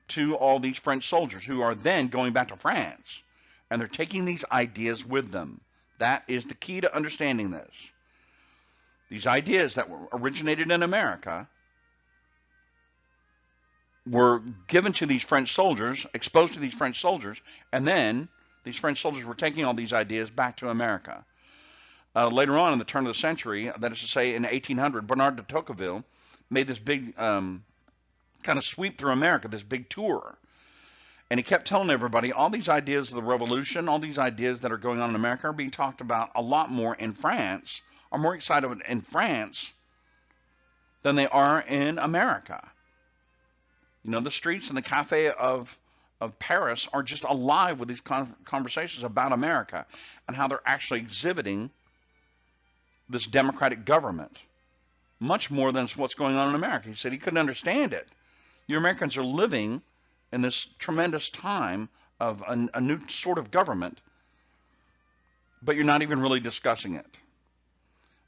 to all these French soldiers who are then going back to France. And they're taking these ideas with them. That is the key to understanding this. These ideas that were originated in America were given to these French soldiers, exposed to these French soldiers, and then these French soldiers were taking all these ideas back to America. Later on in the turn of the century, that is to say in 1800, Bernard de Tocqueville made this big kind of sweep through America, this big tour. And he kept telling everybody all these ideas of the revolution, all these ideas that are going on in America are being talked about a lot more in France, are more excited in France than they are in America. The streets and the cafe of Paris are just alive with these conversations about America and how they're actually exhibiting this democratic government much more than what's going on in America. He said he couldn't understand it. You Americans are living in this tremendous time of a new sort of government, but you're not even really discussing it.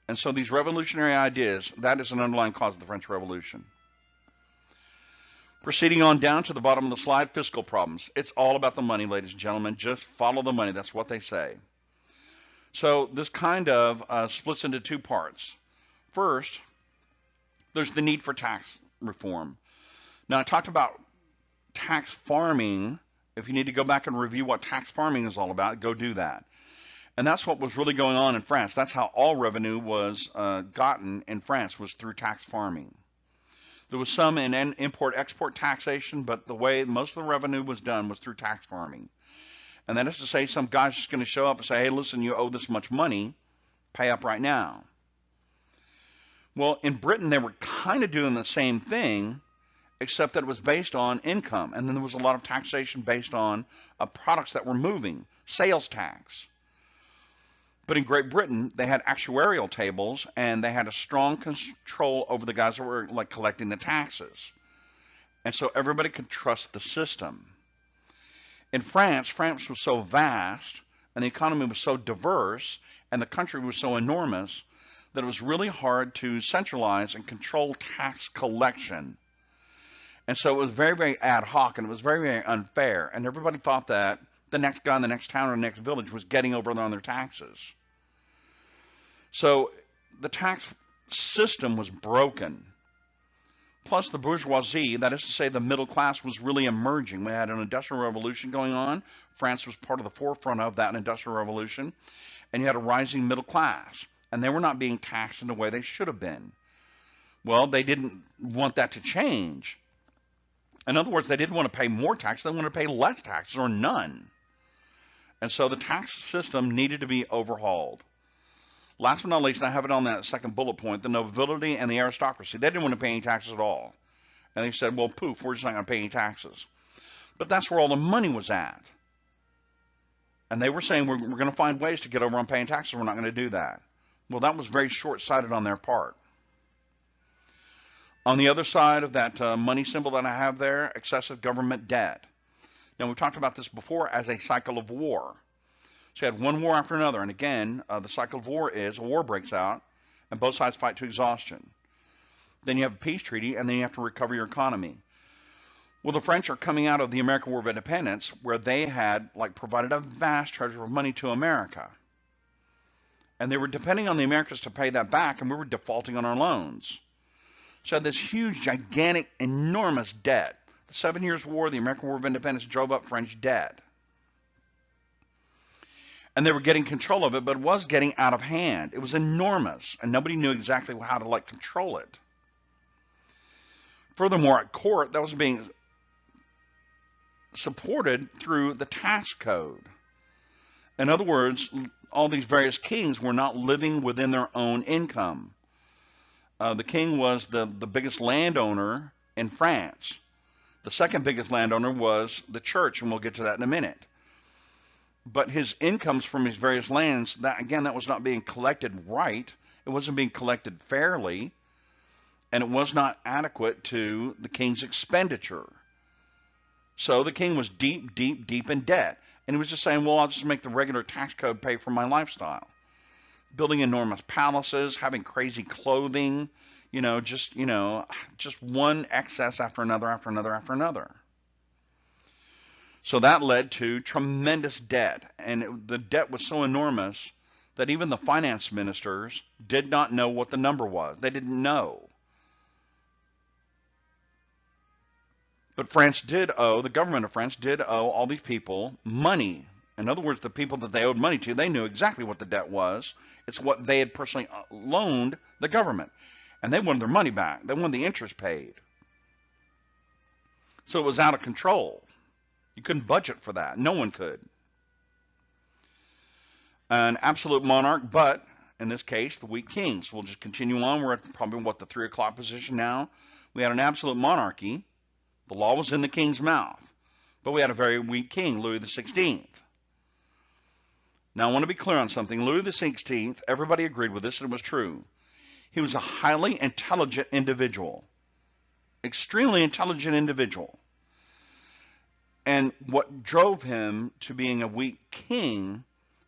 And so these revolutionary ideas, that is an underlying cause of the French Revolution. Proceeding on down to the bottom of the slide, fiscal problems. It's all about the money, ladies and gentlemen. Just follow the money. That's what they say. So this kind of splits into two parts. First, there's the need for tax reform. Now, I talked about tax farming. If you need to go back and review what tax farming is all about, go do that. And that's what was really going on in France. That's how all revenue was gotten in France, was through tax farming. There was some in import-export taxation, but the way most of the revenue was done was through tax farming. And that is to say, some guy's just going to show up and say, hey, listen, you owe this much money, pay up right now. Well, in Britain, they were kind of doing the same thing, except that it was based on income. And then there was a lot of taxation based on products that were moving, sales tax. But in Great Britain, they had actuarial tables, and they had a strong control over the guys that were like collecting the taxes. And so everybody could trust the system. In France, France was so vast, and the economy was so diverse, and the country was so enormous, that it was really hard to centralize and control tax collection. And so it was very, very ad hoc, and it was very, very unfair. And everybody thought that the next guy in the next town or the next village was getting over on their taxes. So the tax system was broken. Plus the bourgeoisie, that is to say the middle class, was really emerging. We had an industrial revolution going on. France was part of the forefront of that industrial revolution. And you had a rising middle class. And they were not being taxed in the way they should have been. Well, they didn't want that to change. In other words, they didn't want to pay more tax. They wanted to pay less taxes or none. And so the tax system needed to be overhauled. Last but not least, I have it on that second bullet point, the nobility and the aristocracy. They didn't want to pay any taxes at all. And they said, well, poof, we're just not going to pay any taxes. But that's where all the money was at. And they were saying, we're going to find ways to get over on paying taxes. We're not going to do that. Well, that was very short-sighted on their part. On the other side of that money symbol that I have there, excessive government debt. Now, we've talked about this before as a cycle of war. So you had one war after another. And again, the cycle of war is a war breaks out, and both sides fight to exhaustion. Then you have a peace treaty, and then you have to recover your economy. Well, the French are coming out of the American War of Independence, where they had provided a vast treasure of money to America. And they were depending on the Americans to pay that back, and we were defaulting on our loans. So this huge, gigantic, enormous debt. The 7 Years' War, the American War of Independence, drove up French debt. And they were getting control of it, but it was getting out of hand. It was enormous, and nobody knew exactly how to control it. Furthermore, at court, that was being supported through the tax code. In other words, all these various kings were not living within their own income. The king was the biggest landowner in France. The second biggest landowner was the church, and we'll get to that in a minute. But his incomes from his various lands, that was not being collected right. It wasn't being collected fairly, and it was not adequate to the king's expenditure. So the king was deep, deep, deep in debt. And he was just saying, well, I'll just make the regular tax code pay for my lifestyle. Building enormous palaces, having crazy clothing, just one excess after another, after another, after another. So that led to tremendous debt. And the debt was so enormous that even the finance ministers did not know what the number was. They didn't know. But the government of France did owe all these people money. In other words, the people that they owed money to, they knew exactly what the debt was. It's what they had personally loaned the government. And they wanted their money back. They wanted the interest paid. So it was out of control. You couldn't budget for that. No one could. An absolute monarch, but in this case, the weak kings. We'll just continue on. We're at probably, the 3 o'clock position now. We had an absolute monarchy. The law was in the king's mouth. But we had a very weak king, Louis XVI. Now, I want to be clear on something. Louis XVI, everybody agreed with this, and it was true. He was a highly intelligent individual. Extremely intelligent individual. And what drove him to being a weak king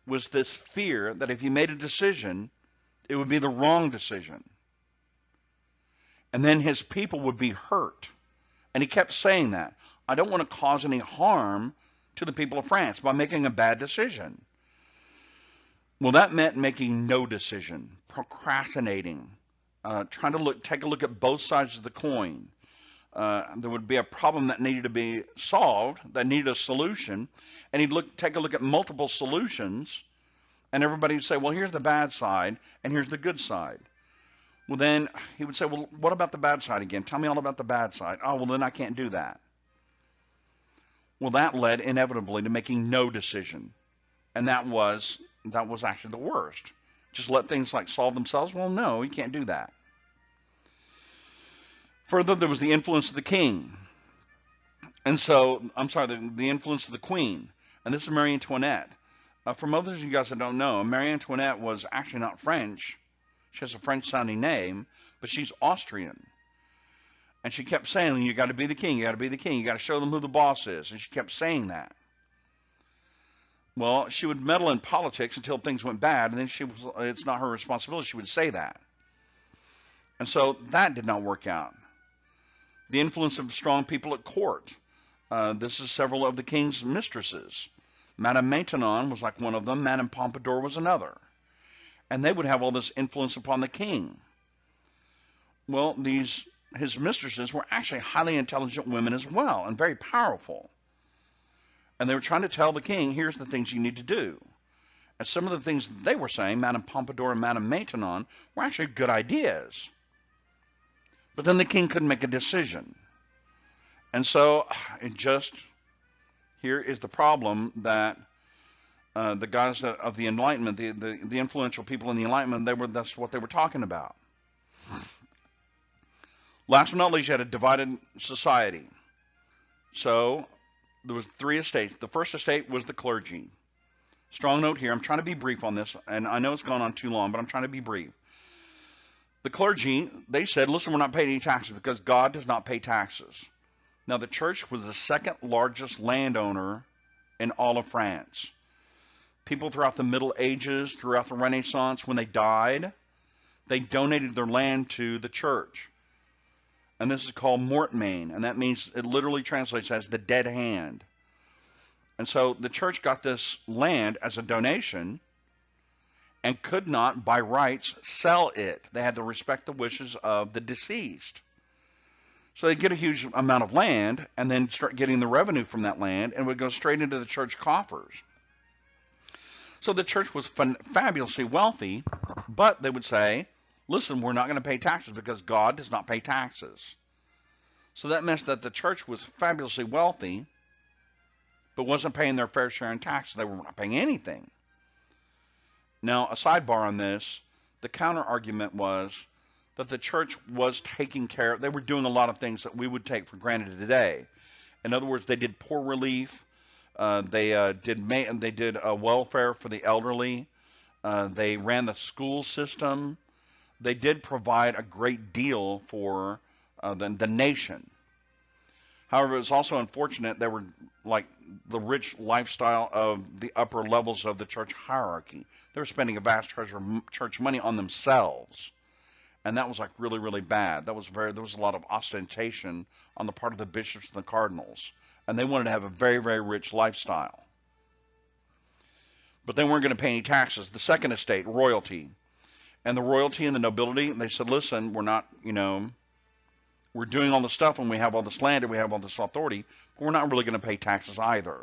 was this fear that if he made a decision, it would be the wrong decision. And then his people would be hurt. And he kept saying that. I don't want to cause any harm to the people of France by making a bad decision. Well, that meant making no decision, procrastinating, trying to take a look at both sides of the coin. There would be a problem that needed to be solved, that needed a solution, and he'd take a look at multiple solutions, and everybody would say, well, here's the bad side, and here's the good side. Well, then he would say, well, what about the bad side again? Tell me all about the bad side. Oh, well, then I can't do that. Well, that led inevitably to making no decision. And that was actually the worst. Just let things like solve themselves? Well, no, you can't do that. Further, there was the influence of the king. And so, I'm sorry, the influence of the queen. And this is Marie Antoinette. For most of you guys that don't know, Marie Antoinette was actually not French. She has a French-sounding name, but she's Austrian. And she kept saying, you got to be the king, you got to be the king, you got to show them who the boss is. And she kept saying that. Well, she would meddle in politics until things went bad, and then it's not her responsibility. She would say that. And so that did not work out. The influence of strong people at court. This is several of the king's mistresses. Madame Maintenon was like one of them. Madame Pompadour was another. And they would have all this influence upon the king. Well, his mistresses were actually highly intelligent women as well, and very powerful. And they were trying to tell the king, here's the things you need to do. And some of the things that they were saying, Madame Pompadour and Madame Maintenon, were actually good ideas. But then the king couldn't make a decision. And so here is the problem that the guys of the Enlightenment, the influential people in the Enlightenment, that's what they were talking about. Last but not least, you had a divided society. So there was 3 estates. The first estate was the clergy. Strong note here. I'm trying to be brief on this, and I know it's gone on too long, but I'm trying to be brief. The clergy, they said, listen, we're not paying any taxes because God does not pay taxes. Now, the church was the second largest landowner in all of France. People throughout the Middle Ages, throughout the Renaissance, when they died, they donated their land to the church. And this is called mortmain, and that means, it literally translates as the dead hand. And so the church got this land as a donation and could not, by rights, sell it. They had to respect the wishes of the deceased. So they'd get a huge amount of land and then start getting the revenue from that land, and it would go straight into the church coffers. So the church was fabulously wealthy, but they would say, listen, we're not going to pay taxes because God does not pay taxes. So that meant that the church was fabulously wealthy, but wasn't paying their fair share in taxes. They were not paying anything. Now, a sidebar on this, the counter argument was that the church was taking care of, they were doing a lot of things that we would take for granted today. In other words, they did poor relief, they did welfare for the elderly, they ran the school system, they did provide a great deal for the nation. However, it was also unfortunate they were like the rich lifestyle of the upper levels of the church hierarchy. They were spending a vast treasure of church money on themselves. And that was like really, really bad. There was a lot of ostentation on the part of the bishops and the cardinals. And they wanted to have a very, very rich lifestyle. But they weren't going to pay any taxes. The second estate, royalty. And the royalty and the nobility, they said, listen, we're not, we're doing all this stuff and we have all this land and we have all this authority, but we're not really going to pay taxes either.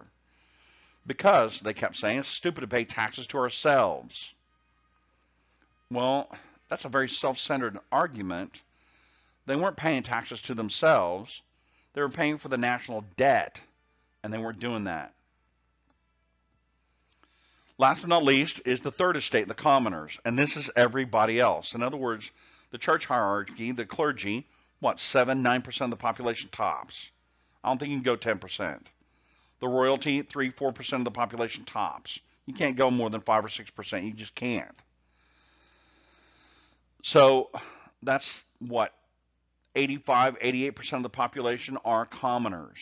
Because, they kept saying, it's stupid to pay taxes to ourselves. Well, that's a very self-centered argument. They weren't paying taxes to themselves. They were paying for the national debt, and they weren't doing that. Last but not least is the third estate, the commoners, and this is everybody else. In other words, the church hierarchy, the clergy, 7-9% of the population tops. I don't think you can go 10%. The royalty, 3-4% of the population tops. You can't go more than 5 or 6%. You just can't. So that's 85-88% of the population are commoners.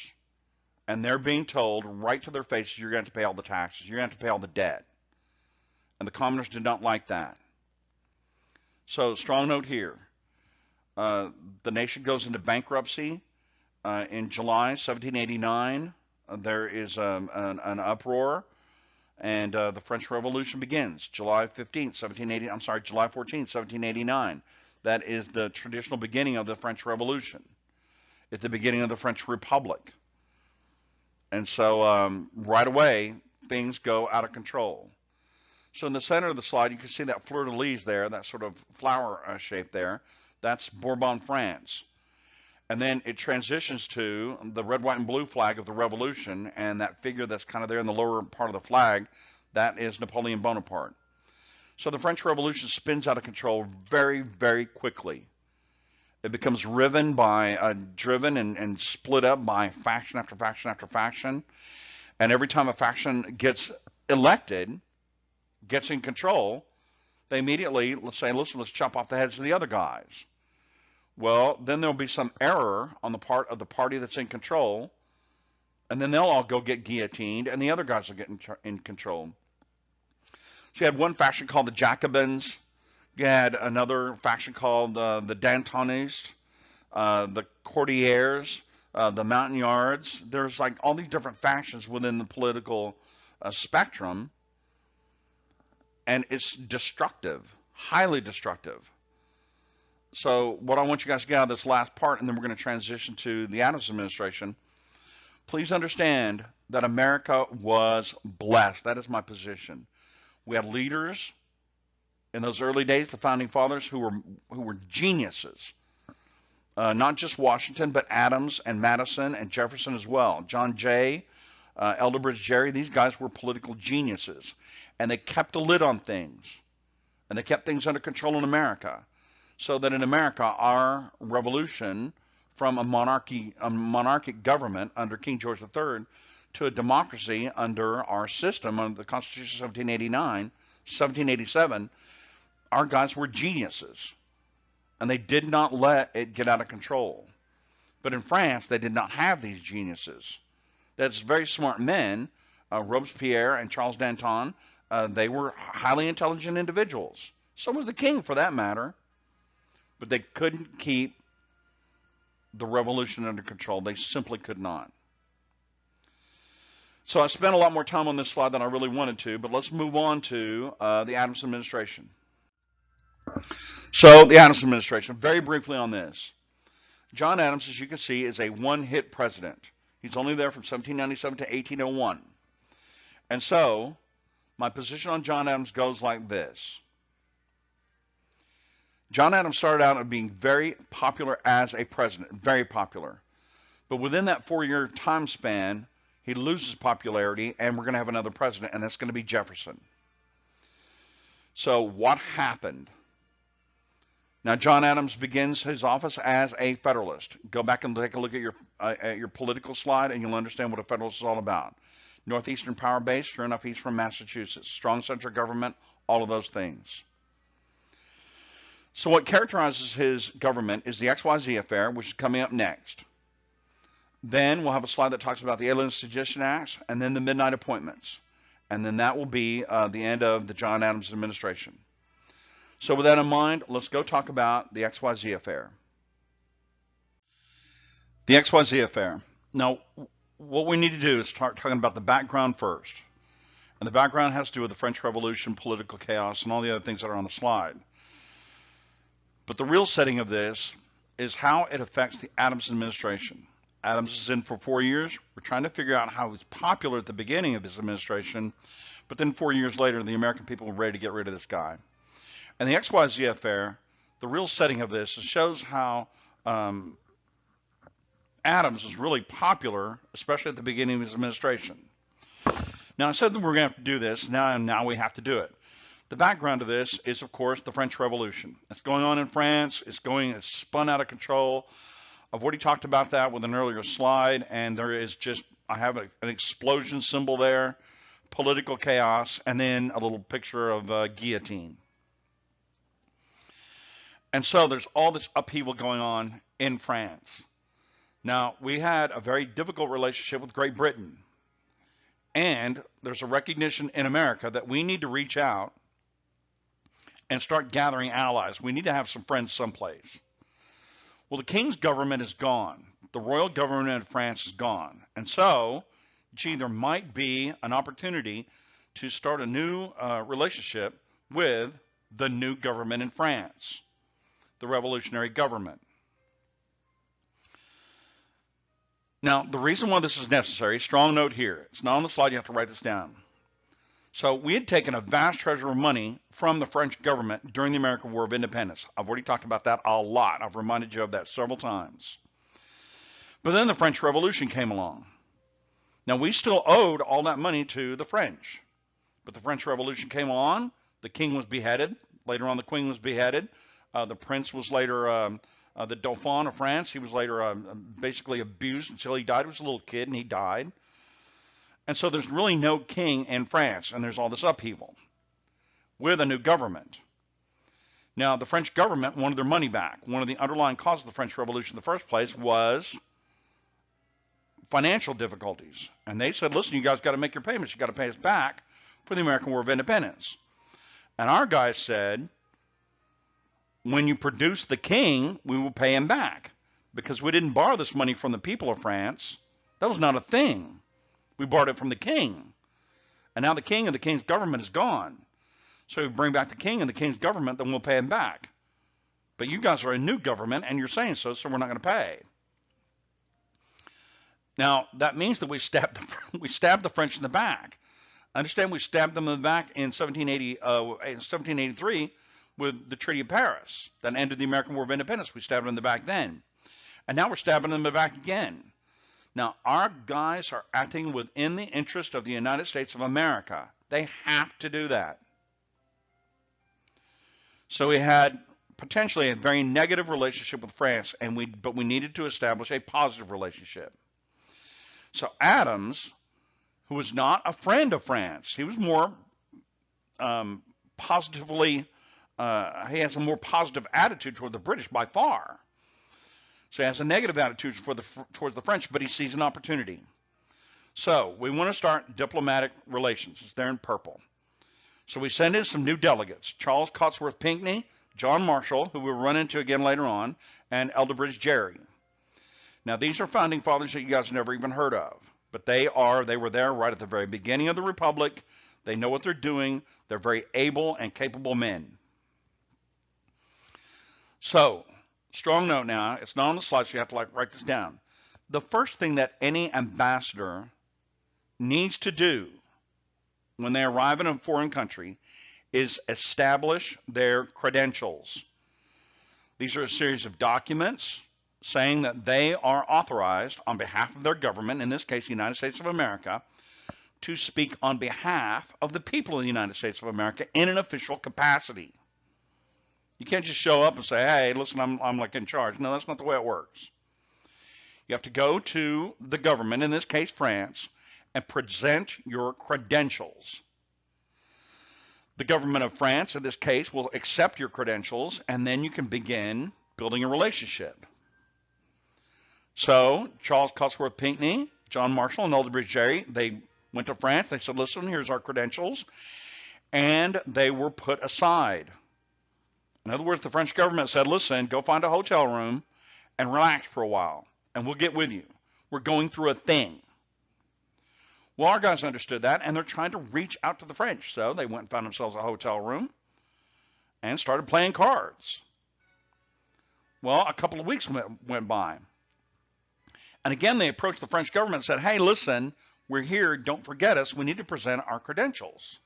And they're being told right to their faces, you're going to have to pay all the taxes. You're going to have to pay all the debt. And the commoners did not like that. So, strong note here. The nation goes into bankruptcy in July 1789. There is an uproar, and the French Revolution begins July 14th, 1789. That is the traditional beginning of the French Revolution. It's the beginning of the French Republic. And so right away, things go out of control. So in the center of the slide, you can see that fleur-de-lis there, that sort of flower shape there. That's Bourbon France. And then it transitions to the red, white, and blue flag of the Revolution, and that figure that's kind of there in the lower part of the flag, that is Napoleon Bonaparte. So the French Revolution spins out of control very, very quickly. It becomes driven and split up by faction after faction after faction. And every time a faction gets elected, gets in control, they immediately, let's say, listen, let's chop off the heads of the other guys. Well, then there'll be some error on the part of the party that's in control, and then they'll all go get guillotined, and the other guys will get in control. So you had one faction called the Jacobins. You had another faction called the Dantonists, the Courtiers, the Montagnards. There's like all these different factions within the political spectrum, and it's destructive, highly destructive. So what I want you guys to get out of this last part, and then we're going to transition to the Adams administration. Please understand that America was blessed. That is my position. We had leaders in those early days, the founding fathers, who were geniuses. Not just Washington, but Adams and Madison and Jefferson as well. John Jay, Elderbridge Gerry, these guys were political geniuses. And they kept a lid on things. And they kept things under control in America. So that in America, our revolution from a monarchic government under King George III to a democracy under our system, under the Constitution of 1787, our guys were geniuses. And they did not let it get out of control. But in France, they did not have these geniuses. That's very smart men, Robespierre and Charles Danton. They were highly intelligent individuals. So was the king, for that matter. But they couldn't keep the revolution under control. They simply could not. So I spent a lot more time on this slide than I really wanted to, but let's move on to the Adams administration. So the Adams administration, very briefly on this. John Adams, as you can see, is a one-hit president. He's only there from 1797 to 1801. And so my position on John Adams goes like this. John Adams started out as being very popular as a president, very popular. But within that 4-year time span, he loses popularity, and we're going to have another president, and that's going to be Jefferson. So what happened? Now, John Adams begins his office as a Federalist. Go back and take a look at your political slide, and you'll understand what a Federalist is all about. Northeastern power base, sure enough, he's from Massachusetts. Strong central government, all of those things. So what characterizes his government is the XYZ affair, which is coming up next. Then we'll have a slide that talks about the Alien Sedition Act, and then the midnight appointments. And then that will be the end of the John Adams administration. So with that in mind, let's go talk about the XYZ affair. The XYZ affair. Now, what we need to do is start talking about the background first. And the background has to do with the French Revolution, political chaos, and all the other things that are on the slide. But the real setting of this is how it affects the Adams administration. Adams is in for 4 years. We're trying to figure out how he's popular at the beginning of his administration, but then 4 years later, the American people were ready to get rid of this guy. And the XYZ affair, the real setting of this shows how Adams was really popular, especially at the beginning of his administration. Now, I said that we're going to have to do this. Now we have to do it. The background of this is, of course, the French Revolution. It's going on in France. It's spun out of control. I've already talked about that with an earlier slide, and there is just, I have an explosion symbol there, political chaos, and then a little picture of a guillotine. And so there's all this upheaval going on in France. Now, we had a very difficult relationship with Great Britain, and there's a recognition in America that we need to reach out and start gathering allies. We need to have some friends someplace. Well, the king's government is gone. The royal government of France is gone. And so, there might be an opportunity to start a new relationship with the new government in France, the revolutionary government. Now, the reason why this is necessary, strong note here, it's not on the slide, you have to write this down. So we had taken a vast treasure of money from the French government during the American War of Independence. I've already talked about that a lot. I've reminded you of that several times. But then the French Revolution came along. Now, we still owed all that money to the French. But the French Revolution came on. The king was beheaded. Later on, the queen was beheaded. The prince was later the Dauphin of France. He was later basically abused until he died. He was a little kid, and he died. And so there's really no king in France, and there's all this upheaval with a new government. Now, the French government wanted their money back. One of the underlying causes of the French Revolution in the first place was financial difficulties. And they said, listen, you guys got to make your payments. You got to pay us back for the American War of Independence. And our guys said, when you produce the king, we will pay him back. Because we didn't borrow this money from the people of France. That was not a thing. We borrowed it from the king. And now the king and the king's government is gone. So if we bring back the king and the king's government, then we'll pay him back. But you guys are a new government, and you're saying so we're not going to pay. Now, that means that we stabbed the French in the back. Understand, we stabbed them in the back in 1783 with the Treaty of Paris that ended the American War of Independence. We stabbed them in the back then. And now we're stabbing them in the back again. Now, our guys are acting within the interest of the United States of America. They have to do that. So we had potentially a very negative relationship with France, but we needed to establish a positive relationship. So Adams, who was not a friend of France, he was more positively, he has a more positive attitude toward the British by far. So he has a negative attitude towards the French, but he sees an opportunity. So we want to start diplomatic relations. It's there in purple. So we send in some new delegates, Charles Cotesworth Pinckney, John Marshall, who we'll run into again later on, and Elderbridge Gerry. Now, these are founding fathers that you guys have never even heard of, but they were there right at the very beginning of the Republic. They know what they're doing. They're very able and capable men. So, strong note now, it's not on the slide, so you have to write this down. The first thing that any ambassador needs to do when they arrive in a foreign country is establish their credentials. These are a series of documents saying that they are authorized on behalf of their government, in this case the United States of America, to speak on behalf of the people of the United States of America in an official capacity. You can't just show up and say, hey, listen, I'm like in charge. No, that's not the way it works. You have to go to the government, in this case France, and present your credentials. The government of France, in this case, will accept your credentials, and then you can begin building a relationship. So Charles Cotesworth Pinckney, John Marshall, and Elderbridge Gerry, they went to France. They said, listen, here's our credentials. And they were put aside. In other words, the French government said, listen, go find a hotel room and relax for a while, and we'll get with you. We're going through a thing. Well, our guys understood that, and they're trying to reach out to the French. So they went and found themselves a hotel room and started playing cards. Well, a couple of weeks went by. And again, they approached the French government and said, hey, listen, we're here. Don't forget us. We need to present our credentials.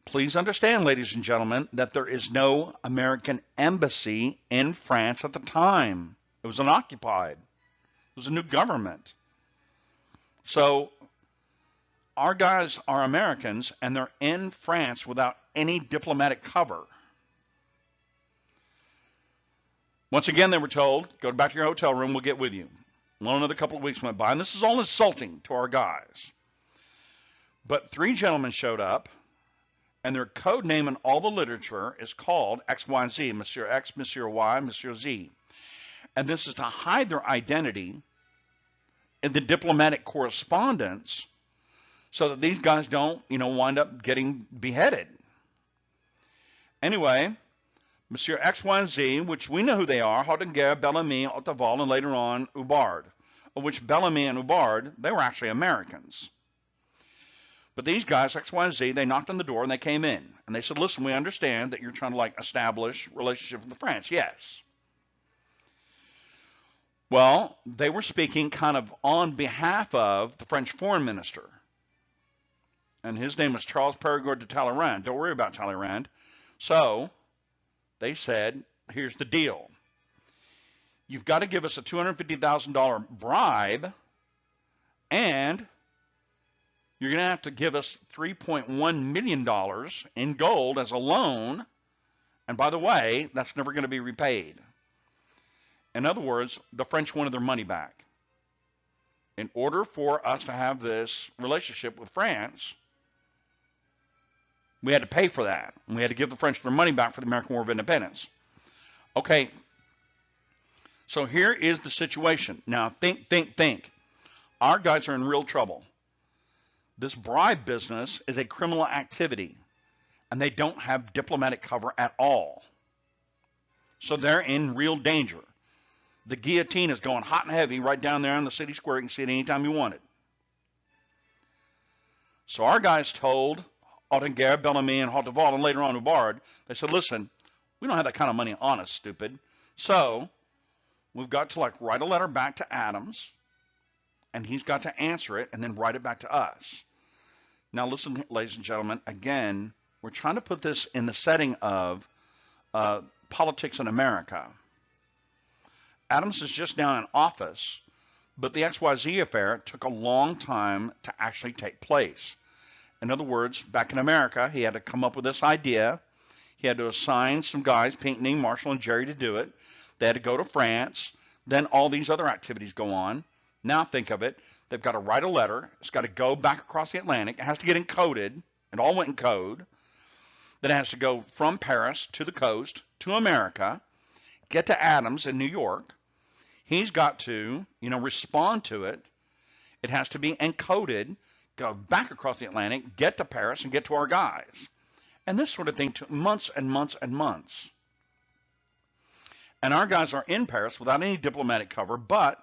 Please understand, ladies and gentlemen, that there is no American embassy in France at the time. It was unoccupied. It was a new government. So our guys are Americans, and they're in France without any diplomatic cover. Once again, they were told, go back to your hotel room, we'll get with you. Well, another couple of weeks went by, and this is all insulting to our guys. But three gentlemen showed up, and their code name in all the literature is called X, Y, and Z, Monsieur X, Monsieur Y, Monsieur Z. And this is to hide their identity in the diplomatic correspondence so that these guys don't, wind up getting beheaded. Anyway, Monsieur X, Y, and Z, which we know who they are, Hodenguer, Bellamy, Ottaval, and later on Hubbard, of which Bellamy and Hubbard, they were actually Americans. But these guys, X, Y, and Z, they knocked on the door and they came in. And they said, listen, we understand that you're trying to establish relationship with France. Yes. Well, they were speaking kind of on behalf of the French foreign minister. And his name was Charles Perigord de Talleyrand. Don't worry about Talleyrand. So they said, here's the deal. You've got to give us a $250,000 bribe, and you're going to have to give us $3.1 million in gold as a loan. And by the way, that's never going to be repaid. In other words, the French wanted their money back. In order for us to have this relationship with France, we had to pay for that. And we had to give the French their money back for the American War of Independence. Okay, so here is the situation. Now think. Our guys are in real trouble. This bribe business is a criminal activity, and they don't have diplomatic cover at all. So they're in real danger. The guillotine is going hot and heavy right down there in the city square. You can see it anytime you want it. So our guys told Ottinger, Bellamy, and Hauteville, and later on Hubbard, they said, listen, we don't have that kind of money on us, stupid. So we've got to write a letter back to Adams, and he's got to answer it and then write it back to us. Now listen, ladies and gentlemen, again, we're trying to put this in the setting of politics in America. Adams is just now in office, but the XYZ affair took a long time to actually take place. In other words, back in America, he had to come up with this idea. He had to assign some guys, Pinckney, Marshall, and Jerry, to do it. They had to go to France. Then all these other activities go on. Now think of it. They've got to write a letter. It's got to go back across the Atlantic. It has to get encoded. It all went in code. Then it has to go from Paris to the coast to America, get to Adams in New York. He's got to, respond to it. It has to be encoded, go back across the Atlantic, get to Paris, and get to our guys. And this sort of thing took months and months and months. And our guys are in Paris without any diplomatic cover, but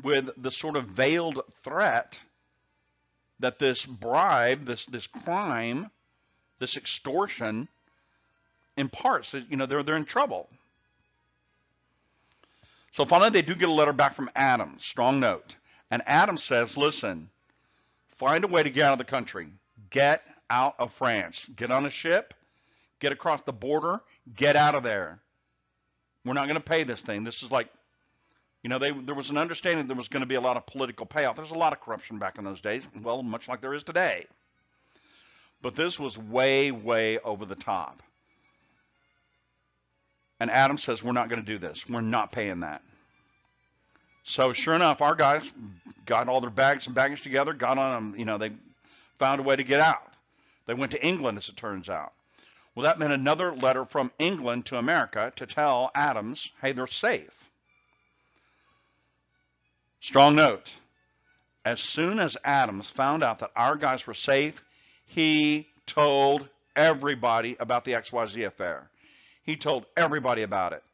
with the sort of veiled threat that this bribe, this crime, this extortion imparts. They're in trouble. So finally they do get a letter back from Adams, strong note. And Adams says, listen, find a way to get out of the country. Get out of France. Get on a ship. Get across the border. Get out of there. We're not going to pay this thing. This is there was an understanding there was going to be a lot of political payoff. There's a lot of corruption back in those days, well, much like there is today. But this was way, way over the top. And Adams says, we're not going to do this. We're not paying that. So sure enough, our guys got all their bags and baggage together, got on them, they found a way to get out. They went to England, as it turns out. Well, that meant another letter from England to America to tell Adams, hey, they're safe. Strong note. As soon as Adams found out that our guys were safe, he told everybody about the XYZ affair. He told everybody about it.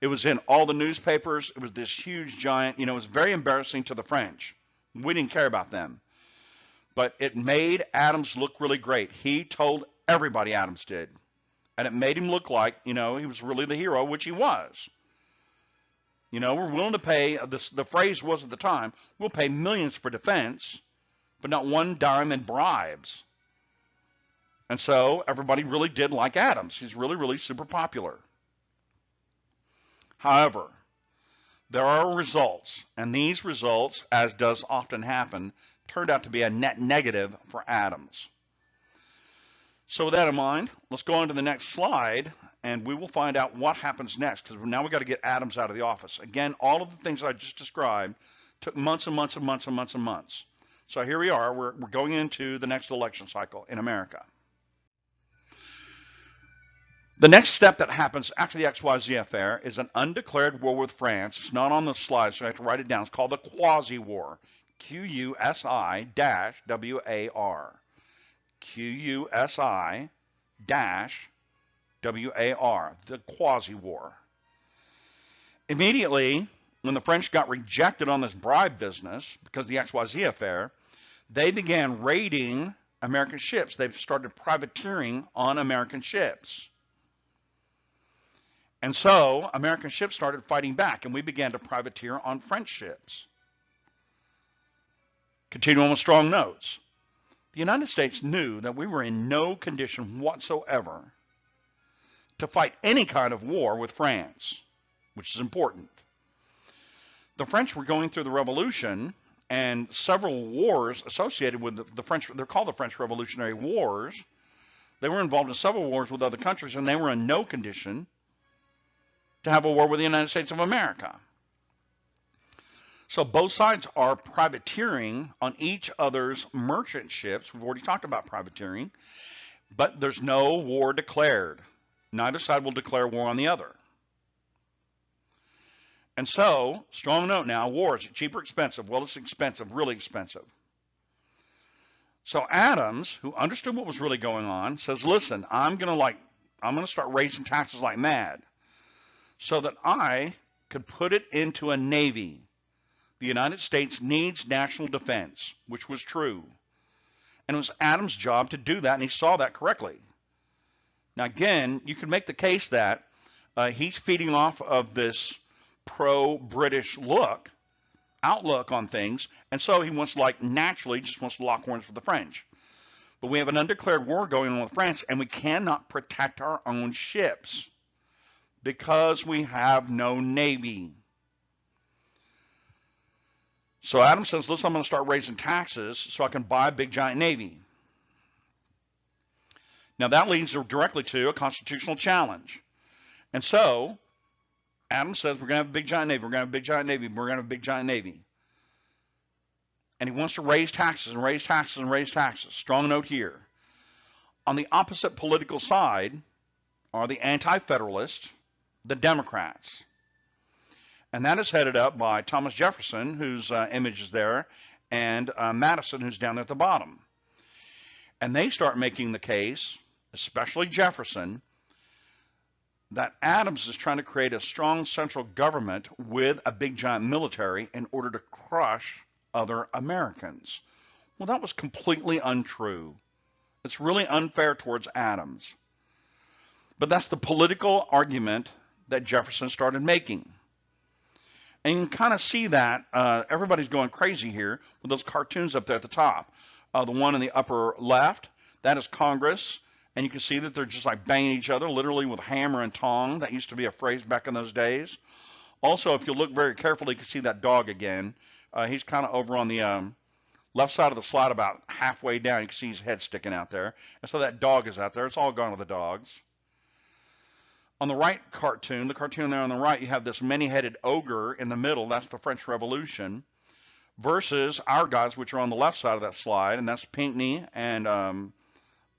It was in all the newspapers. It was this huge giant, it was very embarrassing to the French. We didn't care about them. But it made Adams look really great. He told everybody, Adams did. And it made him look like, he was really the hero, which he was. We're willing to pay, the phrase was at the time, we'll pay millions for defense, but not one dime in bribes. And so everybody really did like Adams. He's really, really super popular. However, there are results, and these results, as does often happen, turned out to be a net negative for Adams. So with that in mind, let's go on to the next slide, and we will find out what happens next, because now we've got to get Adams out of the office. Again, all of the things that I just described took months and months and months and months and months. So here we are. We're going into the next election cycle in America. The next step that happens after the XYZ affair is an undeclared war with France. It's not on the slide, so I have to write it down. It's called the Quasi War. Quasi-War. Quasi-War. The Quasi War. Immediately, when the French got rejected on this bribe business because of the XYZ affair, they began raiding American ships. They've started privateering on American ships. And so American ships started fighting back, and we began to privateer on French ships. Continuing with strong notes. The United States knew that we were in no condition whatsoever to fight any kind of war with France, which is important. The French were going through the Revolution, and several wars associated with the French, they're called the French Revolutionary Wars. They were involved in several wars with other countries, and they were in no condition to have a war with the United States of America. So both sides are privateering on each other's merchant ships. We've already talked about privateering, but there's no war declared. Neither side will declare war on the other. And so, strong note now, war is cheap or expensive? Well, it's expensive, really expensive. So Adams, who understood what was really going on, says, listen, I'm going to start raising taxes like mad so that I could put it into a navy. The United States needs national defense, which was true. And it was Adams' job to do that, and he saw that correctly. Now, again, you can make the case that he's feeding off of this pro-British outlook on things, and so he wants, naturally just wants to lock horns with the French. But we have an undeclared war going on with France, and we cannot protect our own ships because we have no navy. So Adams says, listen, I'm going to start raising taxes so I can buy a big giant navy. Now that leads directly to a constitutional challenge. And so Adams says, we're going to have a big giant navy, we're going to have a big giant navy, we're going to have a big giant navy. And he wants to raise taxes and raise taxes and raise taxes. Strong note here. On the opposite political side are the Anti-Federalists, the Democrats. And that is headed up by Thomas Jefferson, whose image is there, and Madison, who's down at the bottom. And they start making the case, especially Jefferson, that Adams is trying to create a strong central government with a big giant military in order to crush other Americans. Well, that was completely untrue. It's really unfair towards Adams. But that's the political argument that Jefferson started making. And you can kind of see that everybody's going crazy here with those cartoons up there at the top. The one in the upper left, that is Congress. And you can see that they're just like banging each other, literally with hammer and tong. That used to be a phrase back in those days. Also, if you look very carefully, you can see that dog again. He's kind of over on the left side of the slide about halfway down. You can see his head sticking out there. And so that dog is out there. It's all gone with the dogs. On the right cartoon, the cartoon there on the right, you have this many-headed ogre in the middle. That's the French Revolution. Versus our guys, which are on the left side of that slide, and that's Pinckney and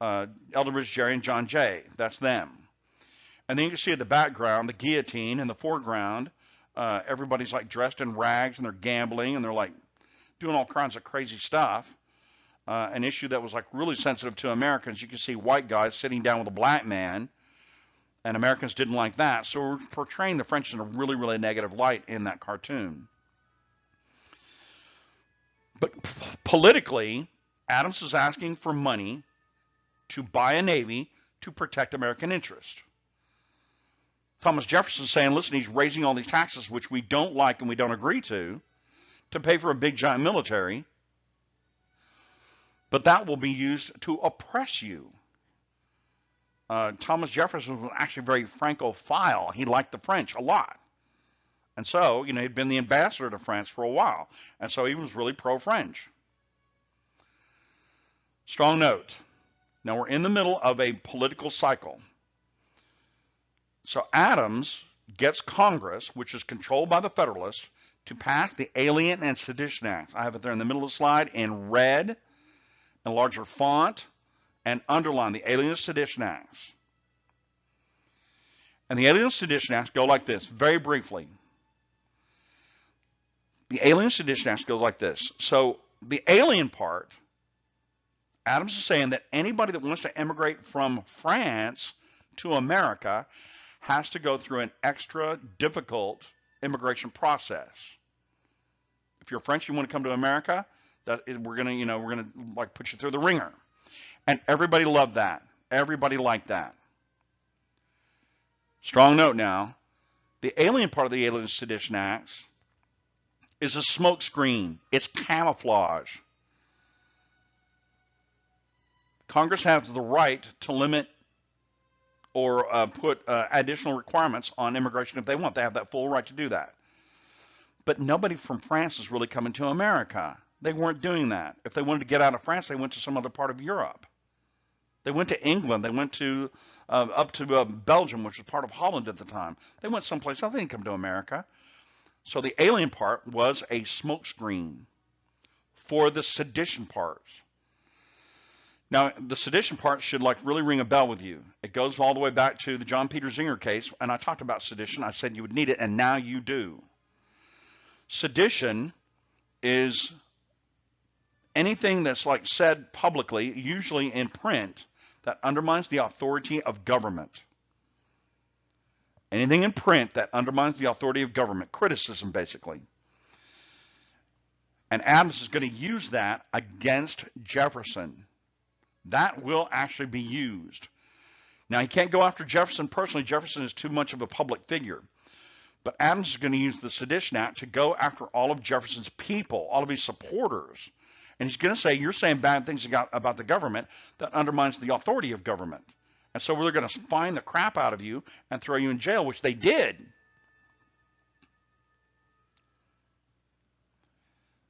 Elderbridge Gerry and John Jay. That's them. And then you can see in the background, the guillotine. In the foreground, everybody's like dressed in rags, and they're gambling, and they're like doing all kinds of crazy stuff. An issue that was like really sensitive to Americans. You can see white guys sitting down with a black man. And Americans didn't like that, so we're portraying the French in a really, really negative light in that cartoon. But politically, Adams is asking for money to buy a navy to protect American interest. Thomas Jefferson is saying, listen, he's raising all these taxes, which we don't like and we don't agree to pay for a big giant military, but that will be used to oppress you. Thomas Jefferson was actually very Francophile. He liked the French a lot. And so, he'd been the ambassador to France for a while. And so he was really pro-French. Strong note. Now we're in the middle of a political cycle. So Adams gets Congress, which is controlled by the Federalists, to pass the Alien and Sedition Act. I have it there in the middle of the slide in red, in larger font, and underline the Alien Sedition Acts. And the Alien Sedition Acts go like this, very briefly. The Alien Sedition Acts goes like this. So the alien part, Adams is saying that anybody that wants to emigrate from France to America has to go through an extra difficult immigration process. If you're French, you want to come to America, we're gonna like put you through the ringer. And everybody loved that. Everybody liked that. Strong note now. The alien part of the Alien Sedition Acts is a smokescreen. It's camouflage. Congress has the right to limit or put additional requirements on immigration if they want. They have that full right to do that. But nobody from France is really coming to America. They weren't doing that. If they wanted to get out of France, they went to some other part of Europe. They went to England. They went to up to Belgium, which was part of Holland at the time. They went someplace else. They didn't come to America. So the alien part was a smokescreen for the sedition parts. Now, the sedition part should like really ring a bell with you. It goes all the way back to the John Peter Zinger case, and I talked about sedition. I said you would need it, and now you do. Sedition is anything that's like said publicly, usually in print, that undermines the authority of government. Anything in print that undermines the authority of government, criticism basically. And Adams is going to use that against Jefferson. That will actually be used. Now, he can't go after Jefferson personally. Jefferson is too much of a public figure. But Adams is going to use the Sedition Act to go after all of Jefferson's people, all of his supporters. And he's going to say, you're saying bad things about the government that undermines the authority of government. And so we're going to fine the crap out of you and throw you in jail, which they did.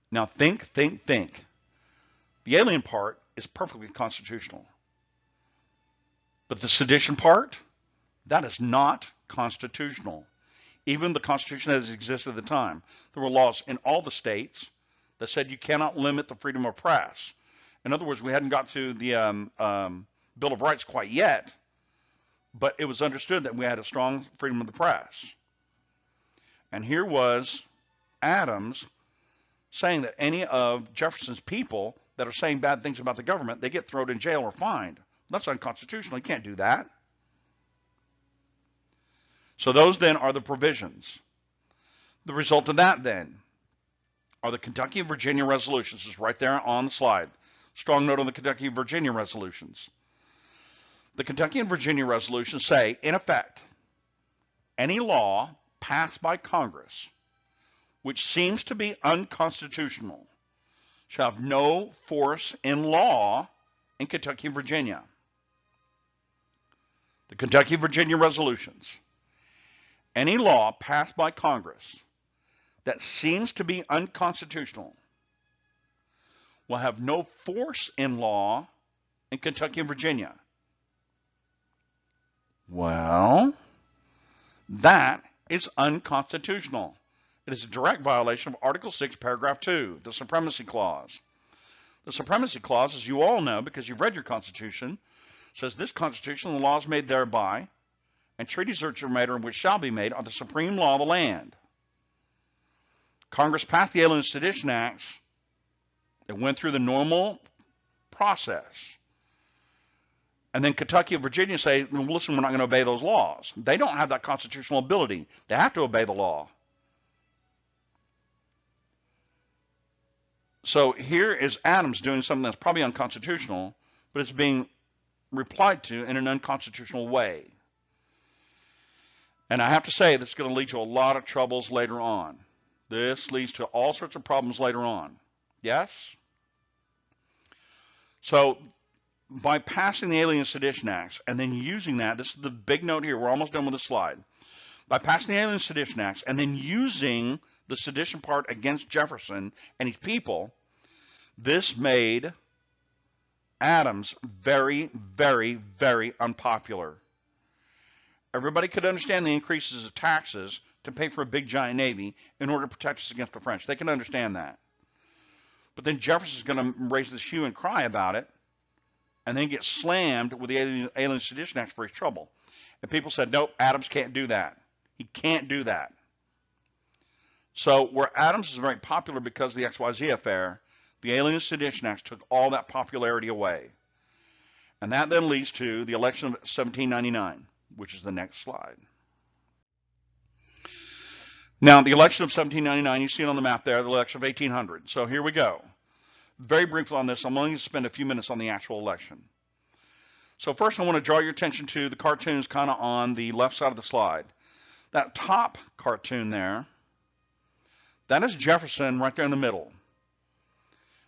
Now think. The alien part is perfectly constitutional. But the sedition part, that is not constitutional. Even the Constitution as it existed at the time. There were laws in all the states that said you cannot limit the freedom of press. In other words, we hadn't got to the Bill of Rights quite yet, but it was understood that we had a strong freedom of the press. And here was Adams saying that any of Jefferson's people that are saying bad things about the government, they get thrown in jail or fined. That's unconstitutional. You can't do that. So those then are the provisions. The result of that then are the Kentucky and Virginia resolutions. It's right there on the slide. Strong note on the Kentucky and Virginia resolutions. The Kentucky and Virginia resolutions say, in effect, any law passed by Congress which seems to be unconstitutional shall have no force in law in Kentucky and Virginia. The Kentucky and Virginia resolutions. Any law passed by Congress that seems to be unconstitutional will have no force in law in Kentucky and Virginia. Well, that is unconstitutional. It is a direct violation of Article 6, Paragraph 2, the Supremacy Clause. The Supremacy Clause, as you all know because you've read your Constitution, says this Constitution and the laws made thereby and treaties which are made or which shall be made are the supreme law of the land. Congress passed the Alien Sedition Act. It went through the normal process. And then Kentucky and Virginia say, well, listen, we're not going to obey those laws. They don't have that constitutional ability. They have to obey the law. So here is Adams doing something that's probably unconstitutional, but it's being replied to in an unconstitutional way. And I have to say, this is going to lead to a lot of troubles later on. This leads to all sorts of problems later on. Yes? So by passing the Alien Sedition Acts and then using that, this is the big note here, we're almost done with the slide. By passing the Alien Sedition Acts and then using the sedition part against Jefferson and his people, this made Adams very, very, very unpopular. Everybody could understand the increases of taxes to pay for a big giant navy in order to protect us against the French. They can understand that. But then Jefferson's going to raise this hue and cry about it and then get slammed with the Alien Sedition Act for his trouble. And people said, nope, Adams can't do that. He can't do that. So where Adams is very popular because of the XYZ affair, the Alien Sedition Act took all that popularity away. And that then leads to the election of 1799, which is the next slide. Now, the election of 1799, you see it on the map there, the election of 1800. So here we go. Very briefly on this, I'm only going to spend a few minutes on the actual election. So first I want to draw your attention to the cartoons kind of on the left side of the slide. That top cartoon there, that is Jefferson right there in the middle.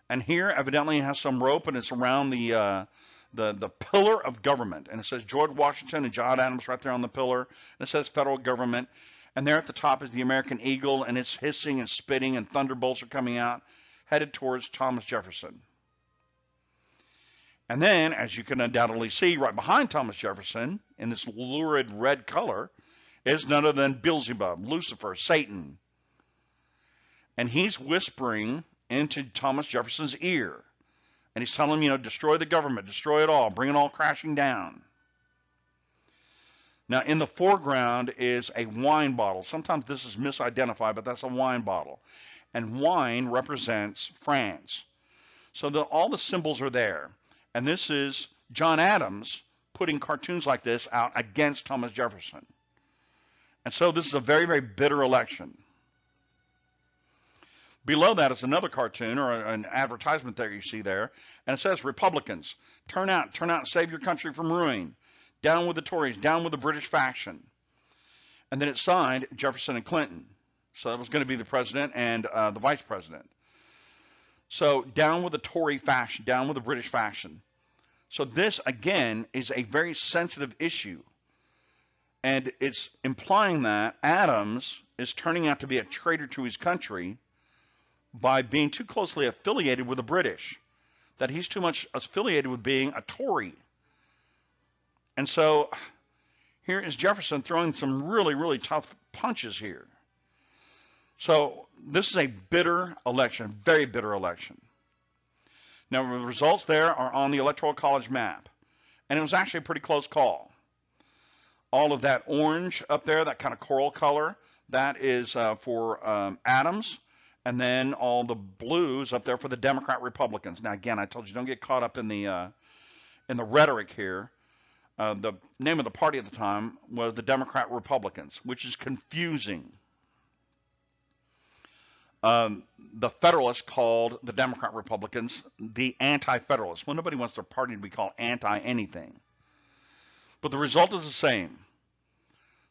And here evidently it has some rope and it's around the the pillar of government. And it says George Washington and John Adams right there on the pillar. And it says federal government. And there at the top is the American eagle, and it's hissing and spitting, and thunderbolts are coming out, headed towards Thomas Jefferson. And then, as you can undoubtedly see, right behind Thomas Jefferson, in this lurid red color, is none other than Beelzebub, Lucifer, Satan. And he's whispering into Thomas Jefferson's ear. And he's telling him, destroy the government, destroy it all, bring it all crashing down. Now, in the foreground is a wine bottle. Sometimes this is misidentified, but that's a wine bottle. And wine represents France. So all the symbols are there. And this is John Adams putting cartoons like this out against Thomas Jefferson. And so this is a very, very bitter election. Below that is another cartoon or an advertisement there you see there. And it says, Republicans, turn out and save your country from ruin. Down with the Tories, down with the British faction. And then it signed Jefferson and Clinton. So that was going to be the president and the vice president. So down with the Tory faction, down with the British faction. So this, again, is a very sensitive issue. And it's implying that Adams is turning out to be a traitor to his country by being too closely affiliated with the British. That he's too much affiliated with being a Tory. And so here is Jefferson throwing some really, really tough punches here. So this is a bitter election, very bitter election. Now the results there are on the Electoral College map. And it was actually a pretty close call. All of that orange up there, that kind of coral color, that is for Adams. And then all the blues up there for the Democrat Republicans. Now again, I told you don't get caught up in the rhetoric here. The name of the party at the time was the Democrat Republicans, which is confusing. The Federalists called the Democrat Republicans the Anti-Federalists. Well, nobody wants their party to be called anti-anything. But the result is the same.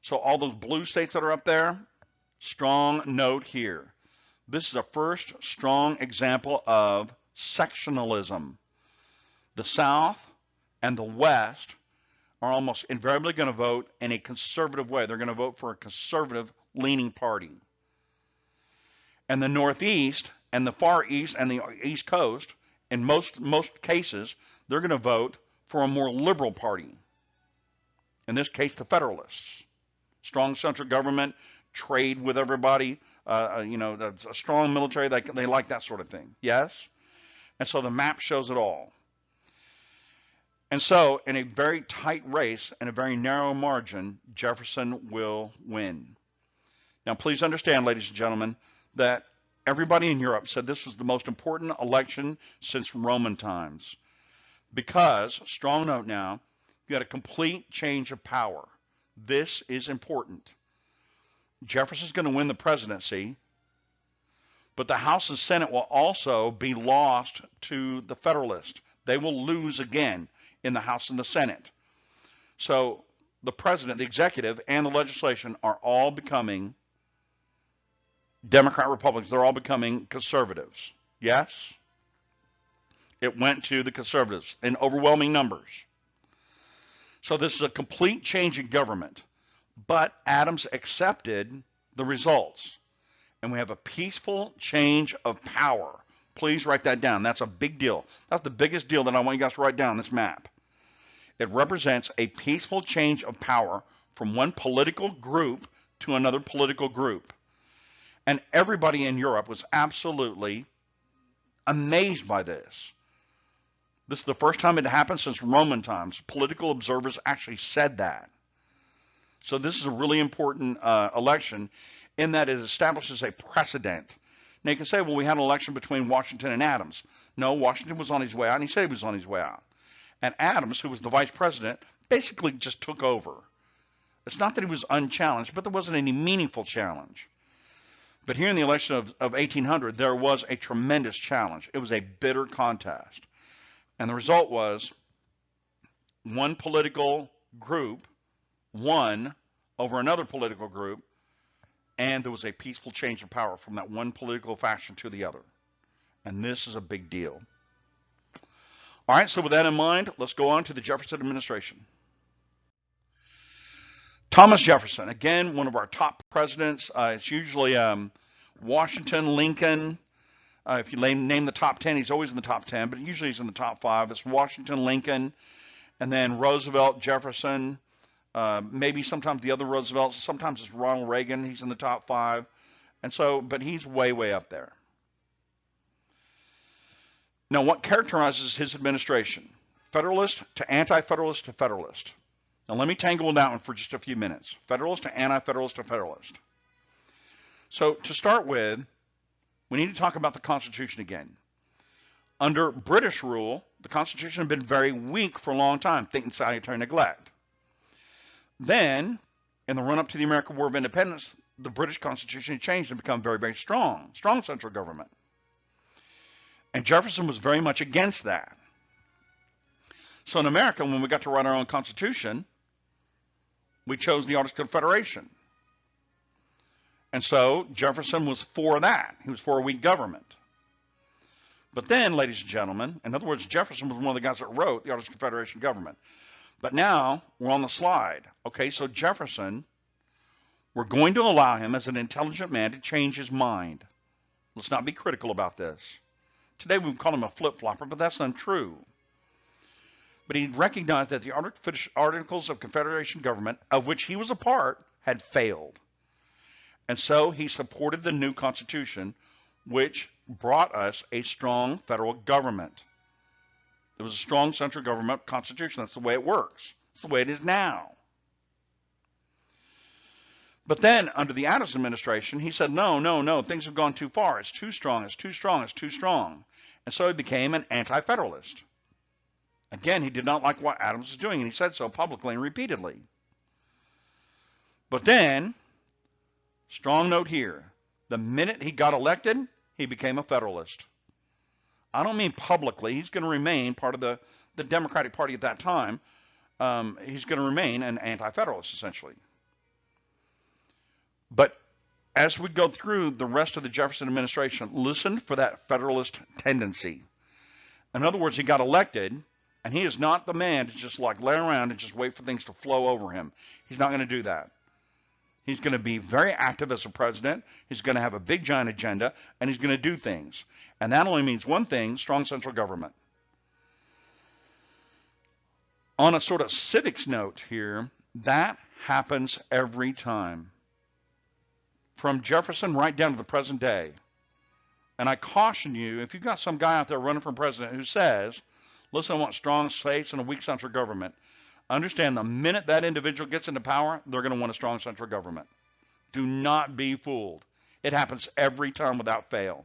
So all those blue states that are up there, strong note here. This is a first strong example of sectionalism. The South and the West are almost invariably going to vote in a conservative way. They're going to vote for a conservative-leaning party. And the Northeast and the Far East and the East Coast, in most cases, they're going to vote for a more liberal party. In this case, the Federalists. Strong central government, trade with everybody, a strong military, they like that sort of thing. Yes? And so the map shows it all. And so, in a very tight race and a very narrow margin, Jefferson will win. Now, please understand, ladies and gentlemen, that everybody in Europe said this was the most important election since Roman times. Because, strong note now, you had a complete change of power. This is important. Jefferson's going to win the presidency, but the House and Senate will also be lost to the Federalists. They will lose again in the House and the Senate. So the president, the executive, and the legislation are all becoming Democrat Republicans. They're all becoming conservatives. Yes? It went to the conservatives in overwhelming numbers. So this is a complete change in government. But Adams accepted the results. And we have a peaceful change of power. Please write that down. That's a big deal. That's the biggest deal that I want you guys to write down on this map. It represents a peaceful change of power from one political group to another political group. And everybody in Europe was absolutely amazed by this. This is the first time it happened since Roman times. Political observers actually said that. So this is a really important election in that it establishes a precedent. Now you can say, well, we had an election between Washington and Adams. No, Washington was on his way out, and he said he was on his way out. And Adams, who was the vice president, basically just took over. It's not that he was unchallenged, but there wasn't any meaningful challenge. But here in the election of 1800, there was a tremendous challenge. It was a bitter contest. And the result was one political group won over another political group, and there was a peaceful change of power from that one political faction to the other. And this is a big deal. All right, so with that in mind, let's go on to the Jefferson administration. Thomas Jefferson, again, one of our top presidents. It's usually Washington, Lincoln. If you name the top 10, he's always in the top 10, but usually he's in the top 5. It's Washington, Lincoln, and then Roosevelt, Jefferson, maybe sometimes the other Roosevelts. Sometimes it's Ronald Reagan. He's in the top 5. And so, but he's way, way up there. Now, what characterizes his administration? Federalist to Anti-Federalist to Federalist. Now, let me tangle that one for just a few minutes. Federalist to Anti-Federalist to Federalist. So, to start with, we need to talk about the Constitution again. Under British rule, the Constitution had been very weak for a long time, thinking salutary neglect. Then, in the run-up to the American War of Independence, the British Constitution had changed and become very, very strong central government. And Jefferson was very much against that. So in America, when we got to write our own Constitution, we chose the Articles of Confederation. And so Jefferson was for that. He was for a weak government. But then, ladies and gentlemen, in other words, Jefferson was one of the guys that wrote the Articles of Confederation government. But now we're on the slide. Okay, so Jefferson, we're going to allow him as an intelligent man to change his mind. Let's not be critical about this. Today we would call him a flip-flopper, but that's untrue. But he recognized that the Articles of Confederation government, of which he was a part, had failed. And so he supported the new Constitution, which brought us a strong federal government. It was a strong central government constitution. That's the way it works. It's the way it is now. But then, under the Adams administration, he said, no, things have gone too far. It's too strong, it's too strong, it's too strong. And so he became an anti-federalist. Again, he did not like what Adams was doing, and he said so publicly and repeatedly. But then, strong note here, the minute he got elected, he became a Federalist. I don't mean publicly. He's going to remain part of the Democratic Party at that time. He's going to remain an anti-Federalist, essentially. But as we go through the rest of the Jefferson administration, listen for that Federalist tendency. In other words, he got elected, and he is not the man to just like lay around and just wait for things to flow over him. He's not going to do that. He's going to be very active as a president. He's going to have a big, giant agenda, and he's going to do things. And that only means one thing, strong central government. On a sort of civics note here, that happens every time. From Jefferson right down to the present day. And I caution you, if you've got some guy out there running for president who says, listen, I want strong states and a weak central government, understand the minute that individual gets into power, they're going to want a strong central government. Do not be fooled. It happens every time without fail.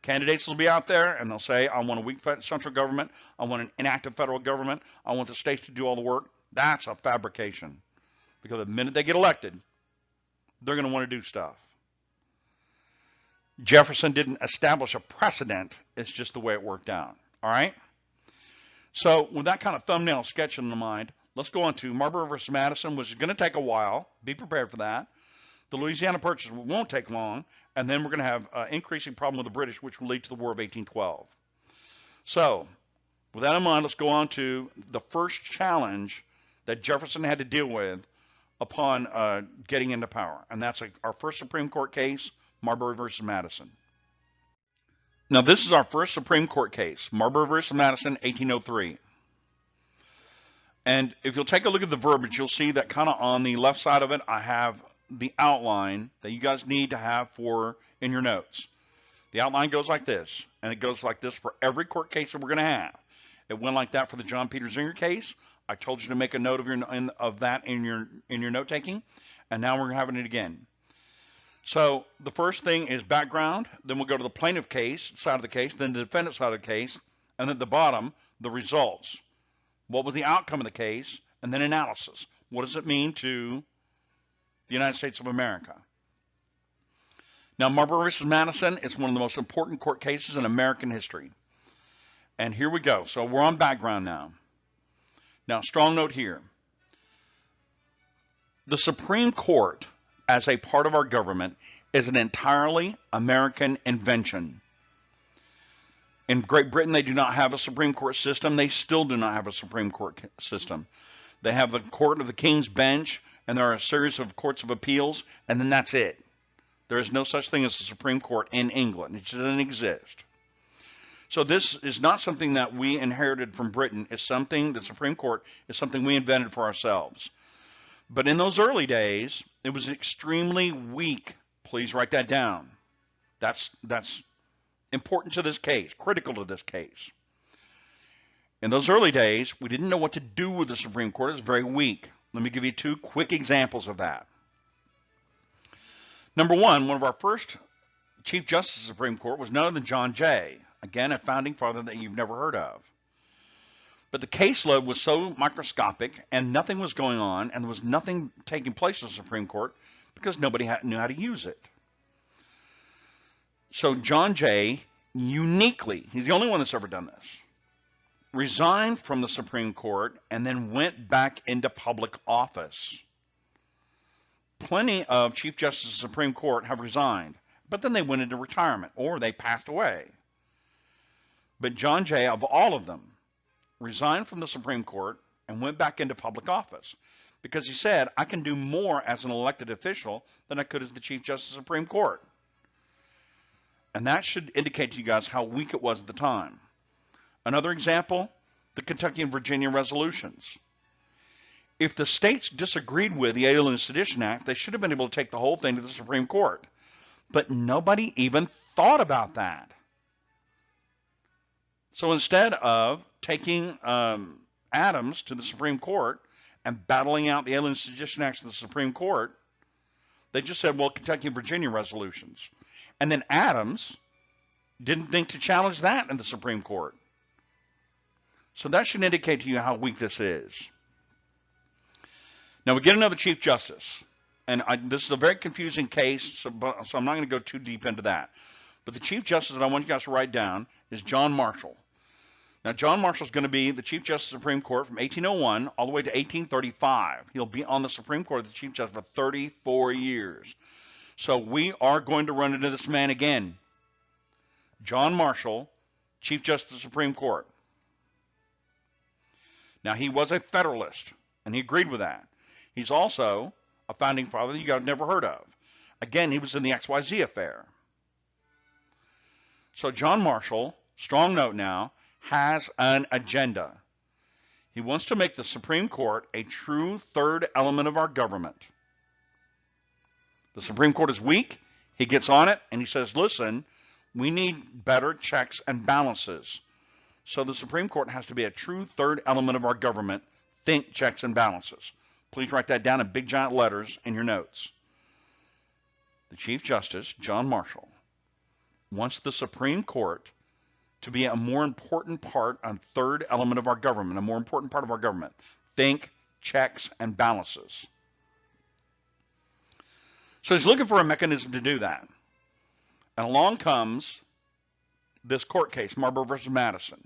Candidates will be out there and they'll say, I want a weak central government. I want an inactive federal government. I want the states to do all the work. That's a fabrication. Because the minute they get elected, they're going to want to do stuff. Jefferson didn't establish a precedent. It's just the way it worked out. All right? So with that kind of thumbnail sketch in the mind, let's go on to Marbury versus Madison, which is going to take a while. Be prepared for that. The Louisiana Purchase won't take long. And then we're going to have an increasing problem with the British, which will lead to the War of 1812. So with that in mind, let's go on to the first challenge that Jefferson had to deal with upon getting into power. And that's our first Supreme Court case, Marbury versus Madison. Now, this is our first Supreme Court case, Marbury versus Madison, 1803. And if you'll take a look at the verbiage, you'll see that kind of on the left side of it, I have the outline that you guys need to have in your notes. The outline goes like this, and it goes like this for every court case that we're going to have. It went like that for the John Peter Zinger case. I told you to make a note of that in your note taking, and now we're having it again. So the first thing is background, then we'll go to the plaintiff case side of the case, then the defendant side of the case, and at the bottom, the results. What was the outcome of the case, and then analysis. What does it mean to the United States of America? Now, Marbury versus Madison is one of the most important court cases in American history. And here we go. So we're on background now. Now, strong note here. The Supreme Court, as a part of our government, is an entirely American invention. In Great Britain, they do not have a Supreme Court system. They still do not have a Supreme Court system. They have the Court of the King's Bench, and there are a series of courts of appeals, and then that's it. There is no such thing as the Supreme Court in England. It doesn't exist. So this is not something that we inherited from Britain. It's something, the Supreme Court is something we invented for ourselves. But in those early days, it was extremely weak. Please write that down. That's important to this case, critical to this case. In those early days, we didn't know what to do with the Supreme Court. It was very weak. Let me give you two quick examples of that. Number one of our first Chief Justice of the Supreme Court was none other than John Jay. Again, a founding father that you've never heard of. But the caseload was so microscopic and nothing was going on and there was nothing taking place in the Supreme Court because nobody knew how to use it. So John Jay uniquely, he's the only one that's ever done this, resigned from the Supreme Court and then went back into public office. Plenty of Chief Justices of the Supreme Court have resigned, but then they went into retirement or they passed away. But John Jay, of all of them, resigned from the Supreme Court and went back into public office because he said, I can do more as an elected official than I could as the Chief Justice of the Supreme Court. And that should indicate to you guys how weak it was at the time. Another example, the Kentucky and Virginia resolutions. If the states disagreed with the Alien Sedition Act, they should have been able to take the whole thing to the Supreme Court. But nobody even thought about that. So instead of taking Adams to the Supreme Court and battling out the Alien Sedition Act to the Supreme Court, they just said, well, Kentucky and Virginia resolutions. And then Adams didn't think to challenge that in the Supreme Court. So that should indicate to you how weak this is. Now we get another Chief Justice. And this is a very confusing case, so I'm not going to go too deep into that. But the Chief Justice that I want you guys to write down is John Marshall. Now, John Marshall is going to be the Chief Justice of the Supreme Court from 1801 all the way to 1835. He'll be on the Supreme Court as the Chief Justice for 34 years. So we are going to run into this man again. John Marshall, Chief Justice of the Supreme Court. Now, he was a Federalist, and he agreed with that. He's also a founding father that you guys have never heard of. Again, he was in the XYZ affair. So John Marshall, strong note now, has an agenda. He wants to make the Supreme Court a true third element of our government. The Supreme Court is weak. He gets on it and he says, listen, we need better checks and balances. So the Supreme Court has to be a true third element of our government. Think checks and balances. Please write that down in big giant letters in your notes. The Chief Justice, John Marshall, wants the Supreme Court to be a more important part, a third element of our government, a more important part of our government. Think checks and balances. So he's looking for a mechanism to do that. And along comes this court case, Marbury versus Madison.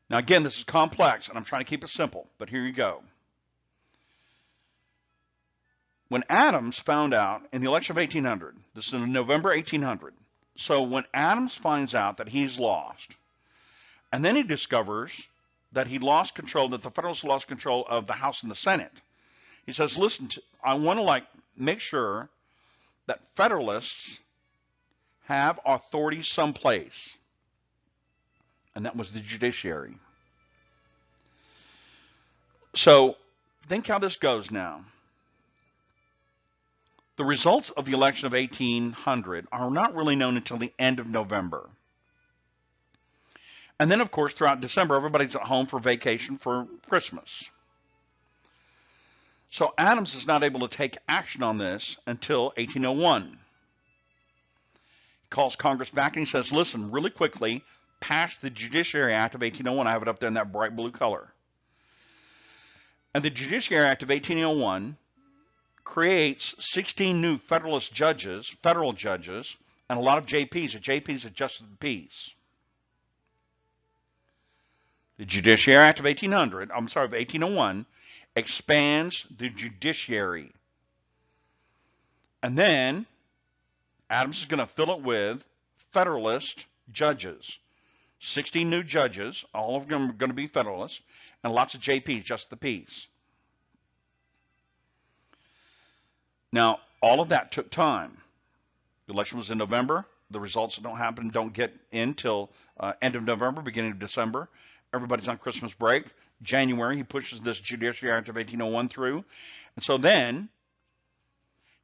Now again, this is complex, and I'm trying to keep it simple, but here you go. When Adams found out in the election of 1800, this is in November 1800, so when Adams finds out that he's lost, and then he discovers that he lost control, that the Federalists lost control of the House and the Senate, he says, listen, I want to make sure that Federalists have authority someplace. And that was the judiciary. So think how this goes now. The results of the election of 1800 are not really known until the end of November. And then, of course, throughout December, everybody's at home for vacation for Christmas. So Adams is not able to take action on this until 1801. He calls Congress back and he says, listen, really quickly, pass the Judiciary Act of 1801. I have it up there in that bright blue color. And the Judiciary Act of 1801 creates 16 new Federalist judges, federal judges, and a lot of JPs. A JP is a Justice of the Peace. The Judiciary Act of 1801 expands the judiciary. And then Adams is going to fill it with Federalist judges. 16 new judges, all of them are going to be Federalists, and lots of JPs, just the Ps. Now, all of that took time. The election was in November. The results don't get in till end of November, beginning of December. Everybody's on Christmas break. January, he pushes this Judiciary Act of 1801 through. And so then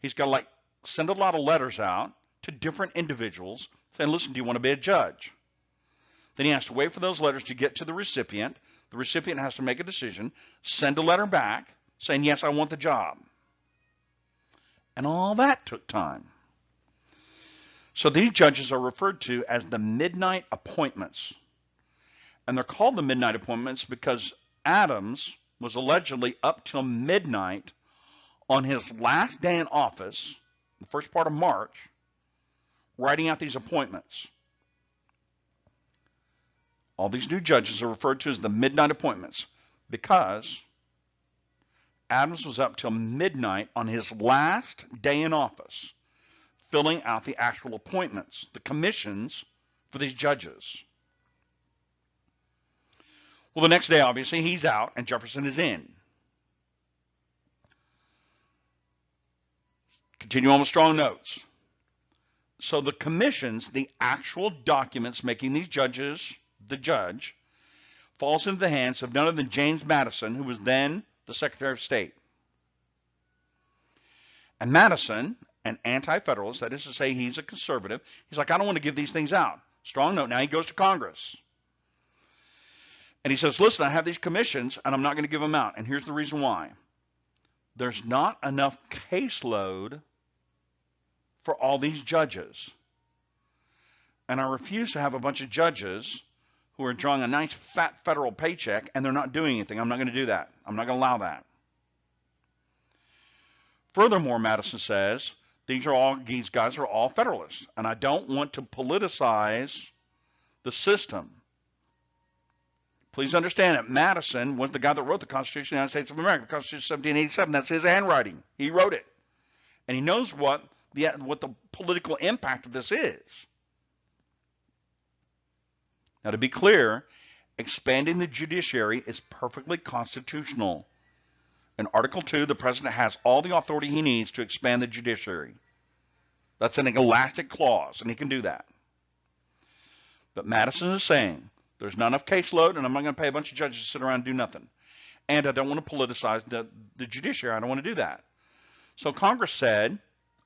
he's got to send a lot of letters out to different individuals saying, listen, do you want to be a judge? Then he has to wait for those letters to get to the recipient. The recipient has to make a decision, send a letter back saying, yes, I want the job. And all that took time. So these judges are referred to as the midnight appointments. And they're called the midnight appointments because Adams was allegedly up till midnight on his last day in office, the first part of March, writing out these appointments. All these new judges are referred to as the midnight appointments because Adams was up till midnight on his last day in office, filling out the actual appointments, the commissions for these judges. Well, the next day, obviously, he's out and Jefferson is in. Continue on with strong notes. So the commissions, the actual documents making these judges the judge, falls into the hands of none other than James Madison, who was then the Secretary of State. And Madison, an anti-federalist, that is to say he's a conservative, he's like, I don't want to give these things out. Strong note. Now he goes to Congress. And he says, listen, I have these commissions, and I'm not going to give them out. And here's the reason why. There's not enough caseload for all these judges. And I refuse to have a bunch of judges who are drawing a nice fat federal paycheck and they're not doing anything. I'm not going to do that. I'm not going to allow that. Furthermore, Madison says, these guys are all Federalists, and I don't want to politicize the system. Please understand that Madison was the guy that wrote the Constitution of the United States of America, the Constitution of 1787. That's his handwriting. He wrote it. And he knows what the political impact of this is. Now, to be clear, expanding the judiciary is perfectly constitutional. In Article 2, the president has all the authority he needs to expand the judiciary. That's an elastic clause, and he can do that. But Madison is saying, there's not enough caseload, and I'm not going to pay a bunch of judges to sit around and do nothing. And I don't want to politicize the judiciary. I don't want to do that. So Congress said,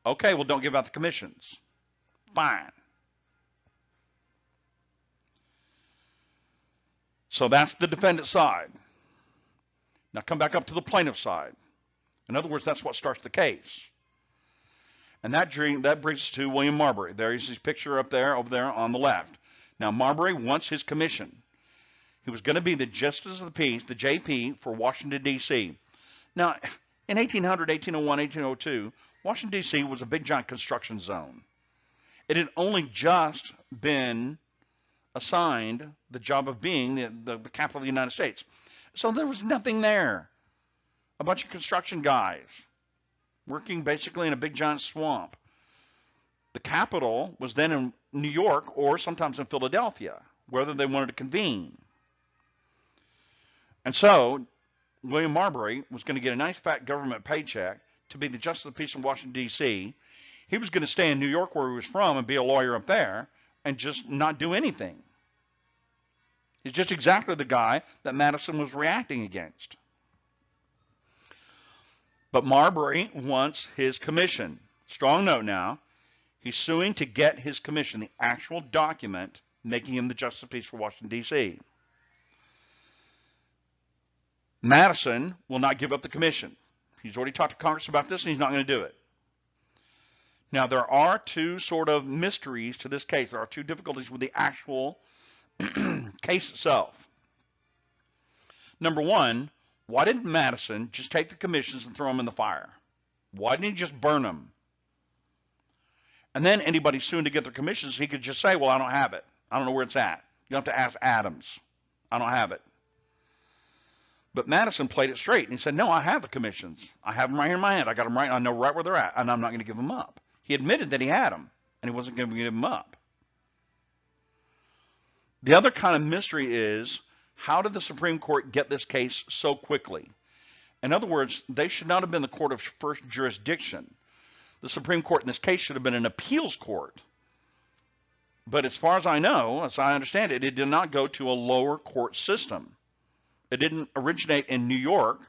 okay, well, don't give out the commissions. Fine. So that's the defendant side. Now come back up to the plaintiff side. In other words, that's what starts the case. And that brings us to William Marbury. There's his picture over there on the left. Now Marbury wants his commission. He was going to be the Justice of the Peace, the JP, for Washington, D.C. Now, in 1800, 1801, 1802, Washington, D.C. was a big giant construction zone. It had only just been assigned the job of being the capital of the United States. So there was nothing there. A bunch of construction guys working basically in a big giant swamp. The capital was then in New York or sometimes in Philadelphia, whether they wanted to convene. And so William Marbury was going to get a nice fat government paycheck to be the Justice of the Peace in Washington, D.C. He was going to stay in New York where he was from and be a lawyer up there and just not do anything. He's just exactly the guy that Madison was reacting against. But Marbury wants his commission. Strong note now. He's suing to get his commission, the actual document making him the Justice of the Peace for Washington, D.C. Madison will not give up the commission. He's already talked to Congress about this, and he's not going to do it. Now, there are two sort of mysteries to this case. There are two difficulties with the actual case itself. Number one, why didn't Madison just take the commissions and throw them in the fire? Why didn't he just burn them? And then anybody suing to get their commissions, he could just say, well, I don't have it. I don't know where it's at. You don't have to ask Adams. I don't have it. But Madison played it straight, and he said, no, I have the commissions. I have them right here in my hand. I got them right. I know right where they're at, and I'm not going to give them up. He admitted that he had them, and he wasn't going to give them up. The other kind of mystery is, how did the Supreme Court get this case so quickly? In other words, they should not have been the court of first jurisdiction. The Supreme Court in this case should have been an appeals court. But as far as I know, as I understand it, it did not go to a lower court system. It didn't originate in New York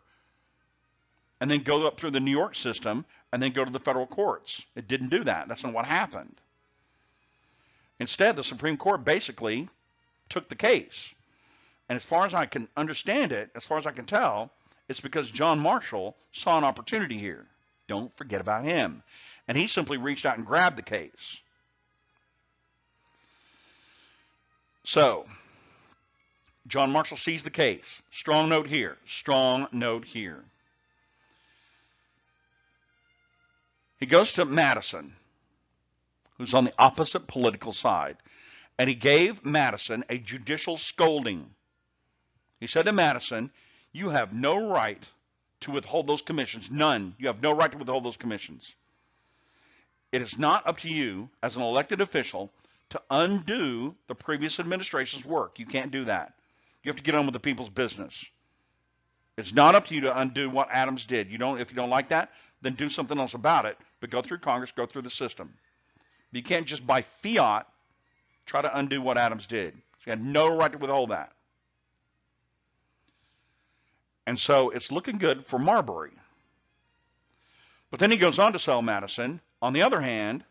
and then go up through the New York system and then go to the federal courts. It didn't do that. That's not what happened. Instead, the Supreme Court basically took the case. And as far as I can understand it, as far as I can tell, it's because John Marshall saw an opportunity here. Don't forget about him. And he simply reached out and grabbed the case. So, John Marshall sees the case. Strong note here. Strong note here. He goes to Madison, who's on the opposite political side, and he gave Madison a judicial scolding. He said to Madison, you have no right to withhold those commissions. None. You have no right to withhold those commissions. It is not up to you as an elected official to undo the previous administration's work. You can't do that. You have to get on with the people's business. It's not up to you to undo what Adams did. If you don't like that, then do something else about it. But go through Congress, go through the system. You can't just by fiat try to undo what Adams did. You have no right to withhold that. And so it's looking good for Marbury. But then he goes on to tell Madison, on the other hand,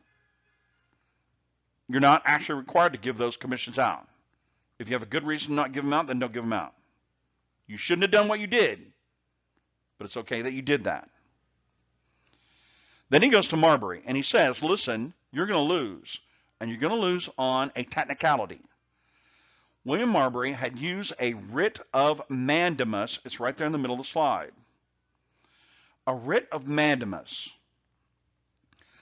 you're not actually required to give those commissions out. If you have a good reason to not give them out, then don't give them out. You shouldn't have done what you did, but it's okay that you did that. Then he goes to Marbury, and he says, listen, you're going to lose, and you're going to lose on a technicality. William Marbury had used a writ of mandamus. It's right there in the middle of the slide. A writ of mandamus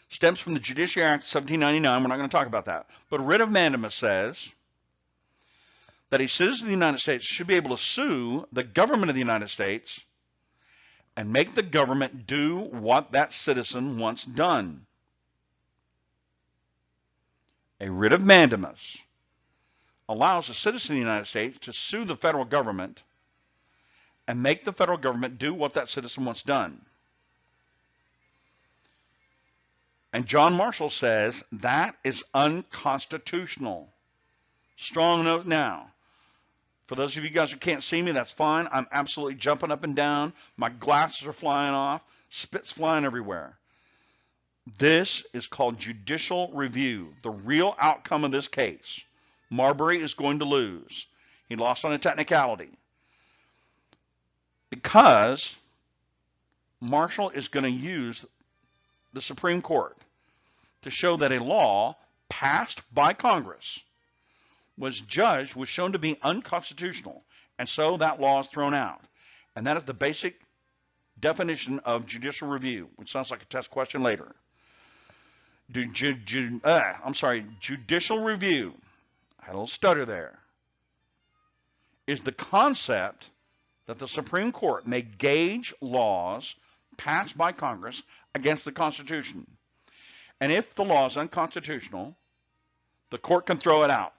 stems from the Judiciary Act of 1799. We're not going to talk about that. But a writ of mandamus says that a citizen of the United States should be able to sue the government of the United States and make the government do what that citizen wants done. A writ of mandamus allows a citizen of the United States to sue the federal government and make the federal government do what that citizen wants done. And John Marshall says that is unconstitutional. Strong note now. For those of you guys who can't see me, that's fine. I'm absolutely jumping up and down. My glasses are flying off. Spit's flying everywhere. This is called judicial review. The real outcome of this case. Marbury is going to lose. He lost on a technicality. Because Marshall is going to use the Supreme Court to show that a law passed by Congress was shown to be unconstitutional, and so that law is thrown out. And that is the basic definition of judicial review, which sounds like a test question later. Judicial review, I had a little stutter there, is the concept that the Supreme Court may gauge laws passed by Congress against the Constitution. And if the law is unconstitutional, the court can throw it out.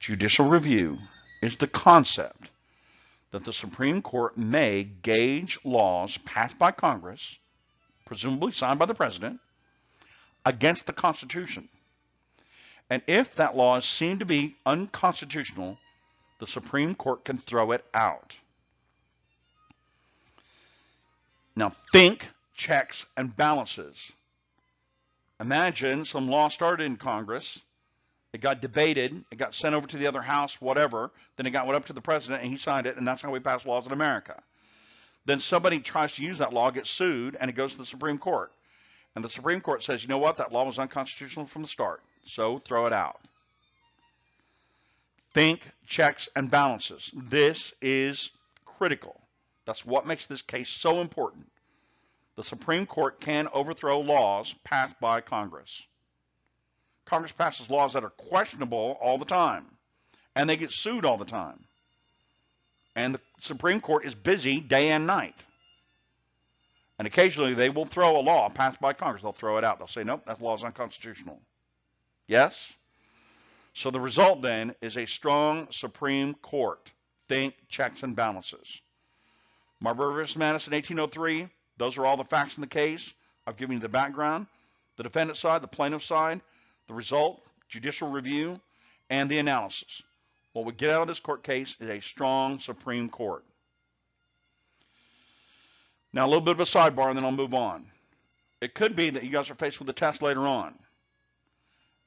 Judicial review is the concept that the Supreme Court may gauge laws passed by Congress, presumably signed by the President, against the Constitution. And if that law is seen to be unconstitutional, the Supreme Court can throw it out. Now think checks and balances. Imagine some law started in Congress. It got debated. It got sent over to the other house, whatever. Then it went up to the president, and he signed it, and that's how we pass laws in America. Then somebody tries to use that law, gets sued, and it goes to the Supreme Court. And the Supreme Court says, you know what? That law was unconstitutional from the start, so throw it out. Think checks and balances. This is critical. That's what makes this case so important. The Supreme Court can overthrow laws passed by Congress. Congress passes laws that are questionable all the time, and they get sued all the time. And the Supreme Court is busy day and night. And occasionally they will throw a law passed by Congress. They'll throw it out. They'll say, nope, that law is unconstitutional. Yes? So the result then is a strong Supreme Court. Think checks and balances. Marbury v. Madison, 1803, those are all the facts in the case. I've given you the background, the defendant side, the plaintiff side, the result, judicial review, and the analysis. What we get out of this court case is a strong Supreme Court. Now, a little bit of a sidebar, and then I'll move on. It could be that you guys are faced with a test later on.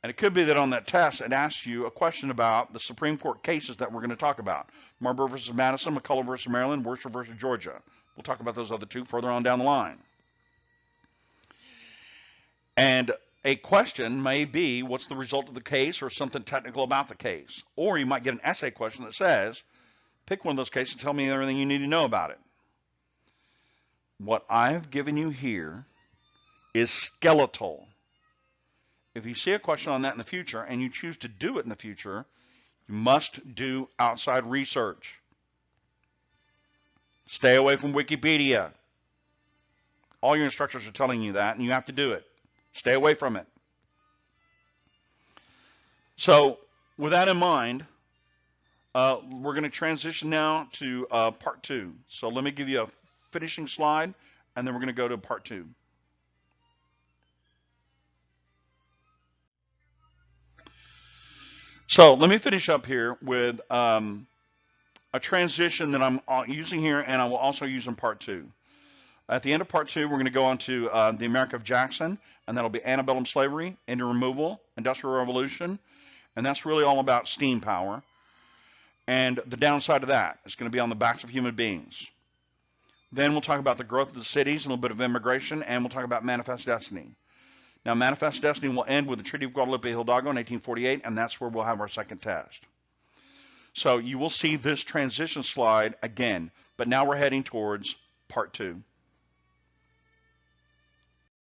And it could be that on that test, it asks you a question about the Supreme Court cases that we're going to talk about. Marbury v. Madison, McCullough v. Maryland, Worcester v. Georgia. We'll talk about those other two further on down the line. And a question may be, what's the result of the case, or something technical about the case? Or you might get an essay question that says, pick one of those cases and tell me everything you need to know about it. What I've given you here is skeletal. If you see a question on that in the future and you choose to do it in the future, you must do outside research. Stay away from Wikipedia. All your instructors are telling you that, and you have to do it. Stay away from it. So, with that in mind, we're going to transition now to part 2. So let me give you a finishing slide, and then we're going to go to part 2. So let me finish up here with a transition that I'm using here, and I will also use in part 2. At the end of part 2, we're going to go on to the America of Jackson, and that'll be antebellum slavery, Indian removal, Industrial Revolution, and that's really all about steam power. And the downside of that is going to be on the backs of human beings. Then we'll talk about the growth of the cities, a little bit of immigration, and we'll talk about Manifest Destiny. Now, Manifest Destiny will end with the Treaty of Guadalupe-Hidalgo in 1848, and that's where we'll have our second test. So you will see this transition slide again, but now we're heading towards part 2.